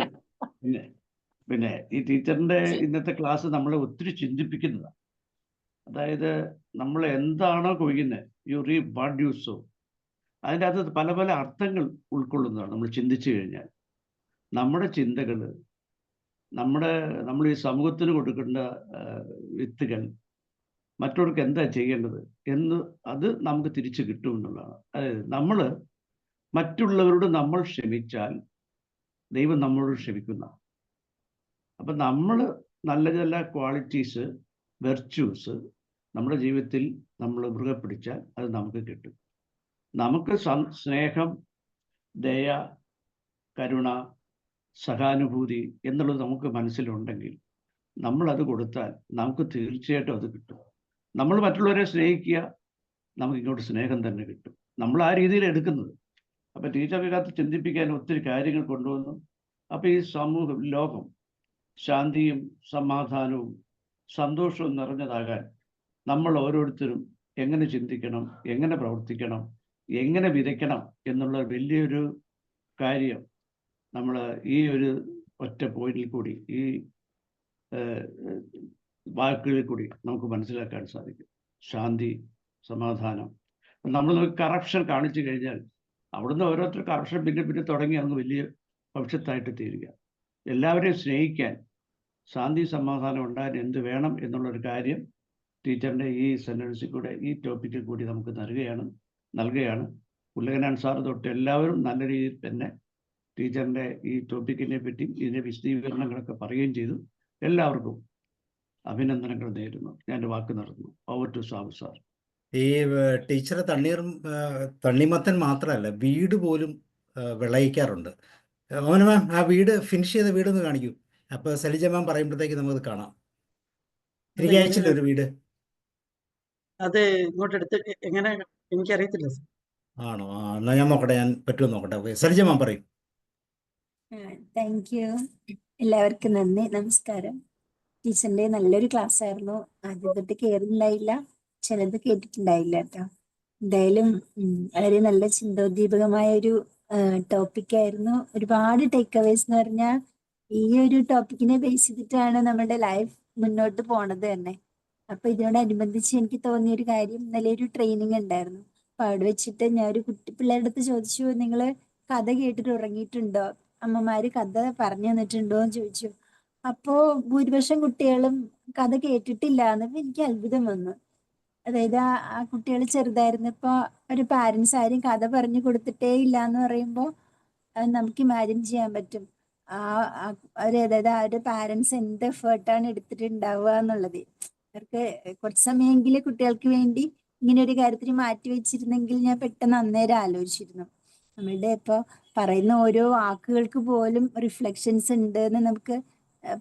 പിന്നെ ഈ ടീച്ചറിന്റെ ഇന്നത്തെ ക്ലാസ് നമ്മളെ ഒത്തിരി ചിന്തിപ്പിക്കുന്നതാണ്. അതായത് നമ്മൾ എന്താണോ കൊയ്യുന്നത്, you reap what you sow, അതിൻ്റെ അകത്ത് പല പല അർത്ഥങ്ങൾ ഉൾക്കൊള്ളുന്നതാണ്. നമ്മൾ ചിന്തിച്ചു കഴിഞ്ഞാൽ നമ്മുടെ ചിന്തകൾ, നമ്മൾ ഈ സമൂഹത്തിന് കൊടുക്കേണ്ട വിത്തുകൾ, മറ്റവർക്ക് എന്താ ചെയ്യേണ്ടത് എന്ന് അത് നമുക്ക് തിരിച്ചു കിട്ടുമെന്നുള്ളതാണ്. അതായത് നമ്മൾ മറ്റുള്ളവരോട് നമ്മൾ ക്ഷമിച്ചാൽ ദൈവം നമ്മളോട് ക്ഷമിക്കുന്ന. അപ്പം നമ്മൾ നല്ല നല്ല ക്വാളിറ്റീസ്, വെർച്യൂസ് നമ്മുടെ ജീവിതത്തിൽ നമ്മൾ മുറുകെ പിടിച്ചാൽ അത് നമുക്ക് കിട്ടും. നമുക്ക് സ്നേഹം, ദയ, കരുണ, സഹാനുഭൂതി എന്നുള്ളത് നമുക്ക് മനസ്സിലുണ്ടെങ്കിൽ നമ്മളത് കൊടുത്താൽ നമുക്ക് തീർച്ചയായിട്ടും അത് കിട്ടും. നമ്മൾ മറ്റുള്ളവരെ സ്നേഹിക്കുക, നമുക്ക് ഇങ്ങോട്ട് സ്നേഹം തന്നെ കിട്ടും. നമ്മൾ ആ രീതിയിൽ എടുക്കുന്നത്. അപ്പം ടീച്ചറിനകത്ത് ചിന്തിപ്പിക്കാൻ ഒത്തിരി കാര്യങ്ങൾ കൊണ്ടുവന്നു. അപ്പം ഈ ലോകം ശാന്തിയും സമാധാനവും സന്തോഷവും നിറഞ്ഞതാകാൻ നമ്മൾ ഓരോരുത്തരും എങ്ങനെ ചിന്തിക്കണം, എങ്ങനെ പ്രവർത്തിക്കണം എങ്ങനെ വിതയ്ക്കണം എന്നുള്ള വലിയൊരു കാര്യം നമ്മൾ ഈ ഒരു ഒറ്റ പോയിന്റിൽ കൂടി, ഈ വാക്കുകളിൽ കൂടി നമുക്ക് മനസ്സിലാക്കാൻ സാധിക്കും. ശാന്തി, സമാധാനം. നമ്മൾ കറപ്ഷൻ കാണിച്ചു കഴിഞ്ഞാൽ അവിടുന്ന് ഓരോരുത്തർ കറപ്ഷൻ പിന്നെ പിന്നെ തുടങ്ങി അങ്ങ് വലിയ ഭവിഷ്യത്തായിട്ട് തീരുക. എല്ലാവരെയും സ്നേഹിക്കാൻ, ശാന്തി സമാധാനം ഉണ്ടാകാൻ എന്ത് വേണം എന്നുള്ളൊരു കാര്യം ടീച്ചറിൻ്റെ ഈ സെന്റൻസിൽ കൂടെ, ഈ ടോപ്പിക്കിൽ കൂടി നമുക്ക് നൽകുകയാണ്. പുല്ലകനാൻ സാർ തൊട്ട് എല്ലാവരും നല്ല രീതിയിൽ തന്നെ ടീച്ചറിൻ്റെ ഈ ടോപ്പിക്കിനെ പറ്റി ഇതിൻ്റെ വിശദീകരണങ്ങളൊക്കെ പറയുകയും ചെയ്തു. എല്ലാവർക്കും അഭിനന്ദനങ്ങൾ നേരുന്നു. ഞാൻ എൻ്റെ വാക്ക് നിർത്തുന്നു. Over to Sabu sir. ഈ ടീച്ചർ തണ്ണിമത്തൻ മാത്രമല്ല, വീട് പോലും വിളയിക്കാറുണ്ട്. മോഹന മാം, ആ വീട് ഫിനിഷ് ചെയ്ത വീടൊന്ന് കാണിക്കൂ. അപ്പോൾ സലിജ മാം പറയുമ്പോഴത്തേക്ക് നമുക്കത് കാണാം. എനിക്ക് അയച്ചില്ല ഒരു വീട്. അത് ഇങ്ങോട്ട് എടുത്ത് എങ്ങനെ എനിക്കറിയത്തില്ല സർ. ആണോ? എന്നാൽ ഞാൻ നോക്കട്ടെ, ഞാൻ പറ്റുമെന്ന് നോക്കട്ടെ. ഓക്കെ, സലിജ മാം പറയും. Thank you. എല്ലാവർക്കും നന്ദി, നമസ്കാരം. ടീച്ചറിന്റെ നല്ലൊരു ക്ലാസ് ആയിരുന്നു. ആദ്യം തൊട്ട് കേറുന്നുണ്ടായില്ല, ചിലത് കേട്ടിട്ടുണ്ടായില്ല കേട്ടോ. എന്തായാലും വളരെ നല്ല ചിന്തോദ്ദീപകമായ ഒരു ടോപ്പിക്കായിരുന്നു. ഒരുപാട് ടേക്ക് അവേസ് എന്ന് പറഞ്ഞാൽ ഈ ഒരു ടോപ്പിക്കിനെ ബേസ് ചെയ്തിട്ടാണ് നമ്മുടെ ലൈഫ് മുന്നോട്ട് പോണത് തന്നെ. അപ്പൊ ഇതിനോടനുബന്ധിച്ച് എനിക്ക് തോന്നിയ ഒരു കാര്യം, ഇന്നലെ ഒരു ട്രെയിനിങ് ഉണ്ടായിരുന്നു. അപ്പൊ അവിടെ വെച്ചിട്ട് ഞാൻ ഒരു പിള്ളേരുടെ അടുത്ത് ചോദിച്ചു, നിങ്ങള് കഥ കേട്ടിട്ട് ഉറങ്ങിയിട്ടുണ്ടോ, അമ്മമാര് കഥ പറഞ്ഞു തന്നിട്ടുണ്ടോ എന്ന് ചോദിച്ചു. അപ്പോ ഭൂരിപക്ഷം കുട്ടികളും കഥ കേട്ടിട്ടില്ല എന്നപ്പോ എനിക്ക് അത്ഭുതം വന്നു. അതായത് ആ കുട്ടികൾ ചെറുതായിരുന്നപ്പോ ഒരു പാരന്റ്സ് ആരും കഥ പറഞ്ഞു കൊടുത്തിട്ടേ ഇല്ല എന്ന് പറയുമ്പോൾ നമുക്ക് ഇമാജിൻ ചെയ്യാൻ പറ്റും അതായത് അവരുടെ പാരന്റ്സ് എന്ത് എഫേർട്ടാണ് എടുത്തിട്ടുണ്ടാവുക എന്നുള്ളത്. അവർക്ക് കുറച്ച് സമയമെങ്കിലും കുട്ടികൾക്ക് വേണ്ടി ഇങ്ങനെ ഒരു കാര്യത്തിന് മാറ്റി വെച്ചിരുന്നെങ്കിൽ ഞാൻ പെട്ടെന്ന് അന്നേരം ആലോചിച്ചിരുന്നു. നമ്മളുടെ ഇപ്പൊ പറയുന്ന ഓരോ വാക്കുകൾക്ക് പോലും റിഫ്ലക്ഷൻസ് ഉണ്ട് എന്ന് നമുക്ക്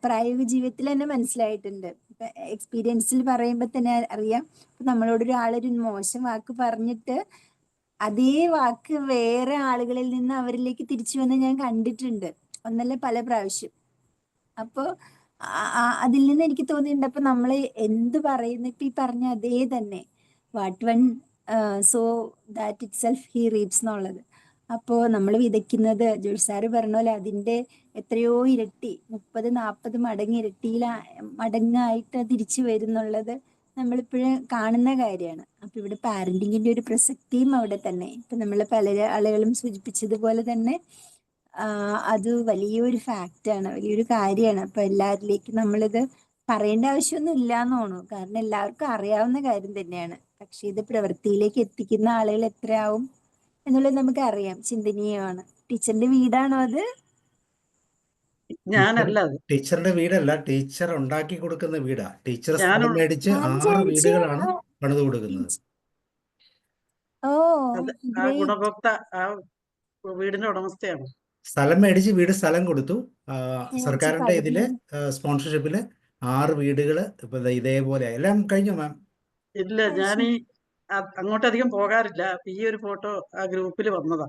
പ്രായോഗിക ജീവിതത്തിൽ തന്നെ മനസ്സിലായിട്ടുണ്ട്. ഇപ്പൊ എക്സ്പീരിയൻസിൽ പറയുമ്പോൾ തന്നെ അറിയാം. നമ്മളോട് ഒരാളൊരു മോശം വാക്ക് പറഞ്ഞിട്ട് അതേ വാക്ക് വേറെ ആളുകളിൽ നിന്ന് അവരിലേക്ക് തിരിച്ചു വന്ന് ഞാൻ കണ്ടിട്ടുണ്ട്, ഒന്നല്ല പല പ്രാവശ്യം. അപ്പോ അതിൽ നിന്ന് എനിക്ക് തോന്നിയിട്ടുണ്ട്, അപ്പൊ നമ്മള് എന്ത് പറയുന്നു, ഇപ്പൊ ഈ പറഞ്ഞ അതേ തന്നെ, what one so that it self he റീപ്സ് എന്നുള്ളത്. അപ്പോ നമ്മൾ വിതയ്ക്കുന്നത് ജോഷ് സാറ് പറഞ്ഞ പോലെ അതിന്റെ എത്രയോ ഇരട്ടി, 30-40 മടങ്ങായിട്ട് തിരിച്ചു വരുന്നുള്ളത് നമ്മളിപ്പോഴും കാണുന്ന കാര്യമാണ്. അപ്പൊ ഇവിടെ പാരന്റിങ്ങിന്റെ ഒരു പ്രസക്തിയും അവിടെ തന്നെ. ഇപ്പൊ നമ്മൾ പല ആളുകളും സൂചിപ്പിച്ചതുപോലെ തന്നെ അത് വലിയൊരു ഫാക്റ്റാണ്, വലിയൊരു കാര്യമാണ്. അപ്പൊ എല്ലാവരിലേക്കും നമ്മളിത് പറയേണ്ട ആവശ്യമൊന്നും ഇല്ല എന്ന് തോന്നുന്നു. കാരണം എല്ലാവർക്കും അറിയാവുന്ന കാര്യം തന്നെയാണ്. പക്ഷെ ഇത് പ്രവൃത്തിയിലേക്ക് എത്തിക്കുന്ന ആളുകൾ എത്രയാവും എന്നുള്ളത് നമുക്ക് അറിയാം, ചിന്തനീയമാണ്. ടീച്ചറിന്റെ വീടാണോ അത്? ഞാനല്ല അത്. ടീച്ചറിന്റെ വീടല്ല, ടീച്ചർ ഉണ്ടാക്കി കൊടുക്കുന്ന വീടാ. ടീച്ചർ ഞാൻ സ്ഥലം മേടിച്ച് 6 വീടുകളാണ് പണിത് കൊടുക്കുന്നത്. ഓ, ആ ഗുണഭോക്ത ആ വീടിന്റെ ഉടമസ്ഥയാണ്. സ്ഥലം മേടിച്ച് സ്ഥലം കൊടുത്തു. സർക്കാരിന്റെ ഇതില് സ്പോൺസർഷിപ്പില് 6 വീടുകള് ഇപ്പൊ ഇതേപോലെ എല്ലാം കഴിഞ്ഞു മാം. ഇല്ല, ഞാൻ അങ്ങോട്ടധികം പോകാറില്ല. ഈ ഒരു ഫോട്ടോ ആ ഗ്രൂപ്പിൽ വന്നതാ.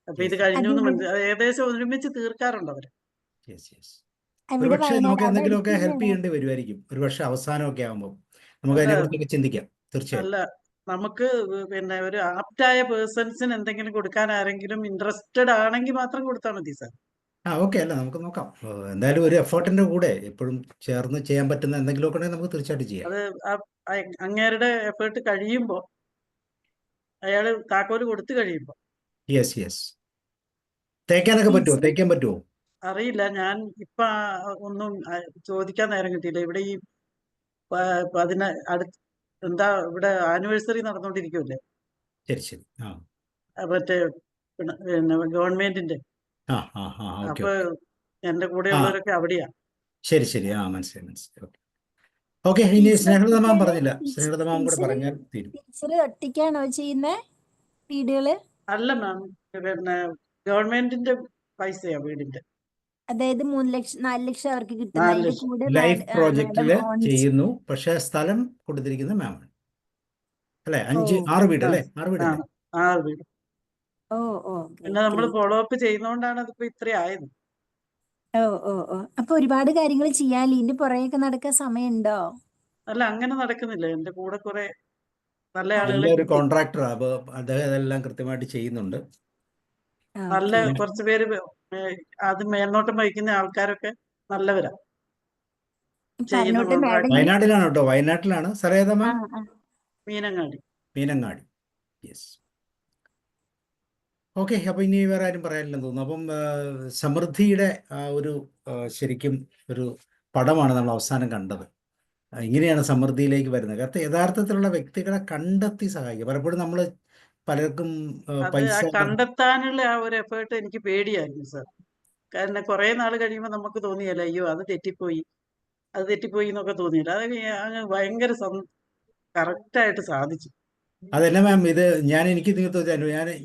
അപ്പൊ ഇത് കഴിഞ്ഞു എന്ന് മനസ്സിലായി. ഏകദേശം ഒരുമിച്ച് തീർക്കാറുണ്ട് അവര്. ഒരുപക്ഷെ നമുക്ക് എന്തെങ്കിലുമൊക്കെ ഹെൽപ്പ് ചെയ്യേണ്ടി വരുമായിരിക്കും, ഒരുപക്ഷെ അവസാനമൊക്കെ ആകുമ്പോൾ നമുക്ക് അതിനെക്കുറിച്ചൊക്കെ ചിന്തിക്കാം. തീർച്ചയായും. അല്ല, നമുക്ക് പിന്നെ ഒരു ആപ്റ്റായ പേഴ്സൺസിന് എന്തെങ്കിലും കൊടുക്കാൻ ആരെങ്കിലും ഇൻട്രസ്റ്റഡ് ആണെങ്കിൽ മാത്രം കൊടുത്താൽ മതി സാർ. ഓക്കെ, അല്ല നമുക്ക് നോക്കാം. എന്തായാലും ഒരു എഫേർട്ടിന്റെ കൂടെ എപ്പോഴും ചേർന്ന് ചെയ്യാൻ പറ്റുന്ന എന്തെങ്കിലുമൊക്കെ ഉണ്ടെങ്കിൽ നമുക്ക് തീർച്ചയായിട്ടും ചെയ്യാം. അത് അങ്ങേരുടെ എഫേർട്ട് കഴിയുമ്പോ, അയാള് താക്കോല് കൊടുത്തു കഴിയുമ്പോ. യെസ്. തേക്കാനൊക്കെ പറ്റുമോ? തേക്കാൻ പറ്റുമോ? അറിയില്ല, ഞാൻ ഇപ്പൊ ഒന്നും ചോദിക്കാൻ നേരം കിട്ടിയില്ല. ഇവിടെ ഈ അതിന് എന്താ ഇവിടെ ആനിവേഴ്സറി നടന്നുകൊണ്ടിരിക്കുമല്ലേ. ശരി. മറ്റേ പിന്നെ ഗവൺമെന്റിന്റെ. അപ്പൊ എന്റെ കൂടെ ഉള്ളവരൊക്കെ അവിടെയാ. ശരി. മനസ്സിലായി. ഓക്കെ, ഇനി സ്നേഹലത മാം പറഞ്ഞില്ല. സ്നേഹലത മാം കൂടെ പറഞ്ഞാൽ തീരും. ഒറ്റയ്ക്കാണോ ചെയ്യുന്ന വീടുകള്? അല്ല മാം, പിന്നെ ഗവൺമെന്റിന്റെ പൈസയാ വീടിന്റെ. അതായത് 3 ലക്ഷം 4 ലക്ഷം അവർക്ക് കിട്ടുന്ന ലൈഫ് പ്രോജക്റ്റില് ചെയ്യുന്നു. പക്ഷെ സ്ഥലം കൊടുത്തിരിക്കുന്ന മാം അല്ലെ. 6 വീട് അല്ലേ? 6 വീടല്ലേ? 6 വീട്. പിന്നെ നമ്മൾ ഫോളോ അപ്പ് ചെയ്യുന്നോണ്ടാണ് അതിപ്പോ ഇത്രയും ആയത്. അപ്പൊ ഒരുപാട് കാര്യങ്ങൾ ചെയ്യാൻ ഇതിന്റെ പുറകെയൊക്കെ നടക്കാൻ സമയമുണ്ടോ? അല്ല, അങ്ങനെ നടക്കുന്നില്ല. എന്റെ കൂടെ കുറെ നല്ല ആളുകളെ നല്ലൊരു കിട്ടി. കോൺട്രാക്ടറാണ്. അപ്പോൾ അദ്ദേഹം ഇതെല്ലാം കൃത്യമായിട്ട് ചെയ്യുന്നുണ്ട്. നല്ല ഓക്കെ. കുറച്ച് പേര് അത് മേൽനോട്ടം വഹിക്കുന്ന ആൾക്കാരൊക്കെ നല്ലവരാ ചെയ്യുന്ന പറഞ്ഞോട്ടെ മാഡം. കോൺട്രാക്ട്. വയനാട്ടിലാണ് കേട്ടോ, വയനാട്ടിലാണ്. സറേതാ ആ മാം? ആ മീനങ്ങാടി. മീനങ്ങാടി. യെസ്. ഓക്കെ, അപ്പോൾ ഇനി വേറെ ആരും പറയാനില്ലെന്ന് തോന്നുന്നു. അപ്പം സമൃദ്ധിയുടെ ഒരു ശരിക്കും ഒരു പടമാണ് നമ്മൾ അവസാനം കണ്ടത്. ഇങ്ങനെയാണ് സമൃദ്ധിയിലേക്ക് വരുന്നത്. കാരണം യഥാർത്ഥത്തിലുള്ള വ്യക്തികളെ കണ്ടെത്തി സഹായിക്കുക. പലപ്പോഴും നമ്മൾ പലർക്കും അത് പൈസ ആ കണ്ടെത്താനുള്ള ആ ഒരു എഫേർട്ട് എനിക്ക് പേടിയായിരുന്നു സാർ. കാരണം കുറെ നാൾ കഴിയുമ്പോൾ നമുക്ക് തോന്നിയല്ല, അയ്യോ അത് തെറ്റിപ്പോയി എന്നൊക്കെ തോന്നിയില്ല. അത് അങ്ങ് ഭയങ്കര കറക്റ്റായിട്ട് സാധിച്ചു. അതല്ല മാം, ഇത് എനിക്ക് നിങ്ങൾക്ക്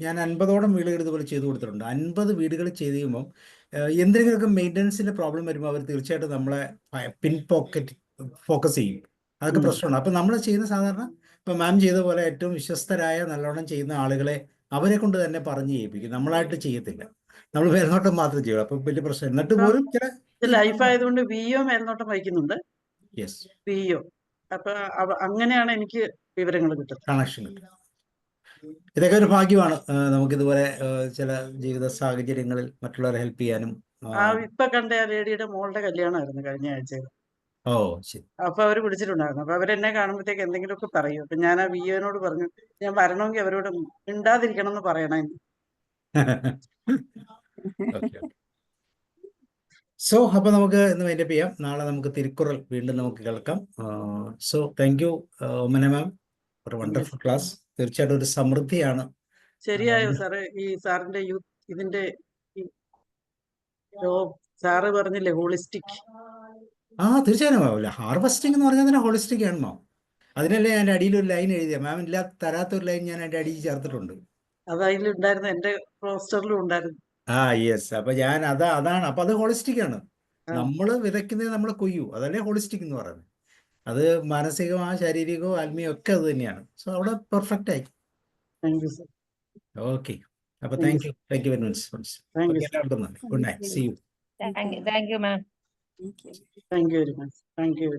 ഞാൻ 50ഓളം വീടുകൾ ഇതുപോലെ ചെയ്തു കൊടുത്തിട്ടുണ്ട്. 50 വീടുകൾ ചെയ്ത് കഴിയുമ്പം എന്തെങ്കിലുമൊക്കെ മെയിൻ്റനൻസിൻ്റെ പ്രോബ്ലം വരുമ്പോൾ അവർ തീർച്ചയായിട്ടും നമ്മളെ പിൻ ഫോക്കസ് ചെയ്യും. അതൊക്കെ പ്രശ്നമാണ്. അപ്പം നമ്മൾ ചെയ്യുന്ന സാധാരണ ഇപ്പം മാം ചെയ്ത പോലെ ഏറ്റവും വിശ്വസ്തരായ നല്ലോണം ചെയ്യുന്ന ആളുകളെ അവരെ കൊണ്ട് തന്നെ പറഞ്ഞ് ചെയ്യിപ്പിക്കും. നമ്മളായിട്ട് ചെയ്യത്തില്ല, നമ്മൾ മേൽനോട്ടം മാത്രം ചെയ്യും. അപ്പം വലിയ പ്രശ്നം. എന്നിട്ട് പോലും ചില ലൈഫ് ആയതുകൊണ്ട് വിഒ മേൽനോട്ടം വഹിക്കുന്നുണ്ട്. Yes, VO. അപ്പൊ അങ്ങനെയാണ് എനിക്ക് വിവരങ്ങൾ കിട്ടുന്നത്. കണക്ഷൻ കിട്ടും. ഇതൊക്കെ ഒരു ഭാഗ്യമാണ്. നമുക്കിതുപോലെ ചില ജീവിത സാഹചര്യങ്ങളിൽ മറ്റുള്ളവരെ ഹെൽപ്പ് ചെയ്യാനും. ഇപ്പൊ കണ്ട ആ ലേഡിയുടെ മോളുടെ കല്യാണമായിരുന്നു കഴിഞ്ഞ ആഴ്ചയിൽ. ഓ ശരി. അപ്പൊ അവര് വിളിച്ചിട്ടുണ്ടായിരുന്നു. അപ്പൊ അവരെന്നെ കാണുമ്പോഴത്തേക്ക് എന്തെങ്കിലുമൊക്കെ പറയും. അപ്പൊ ഞാൻ ആ വിഒനോട് പറഞ്ഞു, ഞാൻ വരണമെങ്കിൽ അവരോട് മിണ്ടാതിരിക്കണം എന്ന് പറയണമെന്ന്. ഓക്കെ. സോ അപ്പോൾ നമുക്ക് ഇന്ന് വൈൻഡപ്പ് ചെയ്യാം. നാളെ നമുക്ക് തിരുക്കുറൾ വീണ്ടും നമുക്ക് കേൾക്കാം. So thank you Omana ma'am four wonderful class. തീർച്ചയായിട്ടും ഒരു സമൃദ്ധിയാണ്. ശരിയായോ സാറ്? ഈ സാറിന്റെ ഇതിന്റെ സാറ് പറഞ്ഞില്ലേ ഹോളിസ്റ്റിക്? തീർച്ചയായും മാം. ഹാർവസ്റ്റിംഗ് എന്ന് പറഞ്ഞാൽ തന്നെ ഹോളിസ്റ്റിക് ആണ് മാം. അതിനല്ലേ ഞാൻ അടിയിൽ ഒരു ലൈൻ എഴുതിയ മാം തരാത്തൊരു ലൈൻ ഞാൻ എൻ്റെ അടിയിൽ ചേർത്തിട്ടുണ്ട്. അത് അതിലുണ്ടായിരുന്നു, എന്റെ പോസ്റ്ററിലും ഉണ്ടായിരുന്നു. യെസ്. അപ്പൊ ഞാൻ അതാണ്. അപ്പൊ അത് ഹോളിസ്റ്റിക് ആണ്. നമ്മൾ വിതയ്ക്കുന്നത് നമ്മൾ കൊയ്യൂ. അതല്ലേ ഹോളിസ്റ്റിക് എന്ന് പറയുന്നത്. അത് മാനസികമോ ശാരീരികമോ ആത്മീയമോ ഒക്കെ അത് തന്നെയാണ്. സോ അവിടെ പെർഫെക്റ്റ് ആയി. Thank you sir. ഓക്കെ, അപ്പൊ താങ്ക് യു വെരി മച്ച്. എല്ലാവർക്കും നന്ദി. Good night. See you. Thank you ma'am. Thank you very much. Thank U.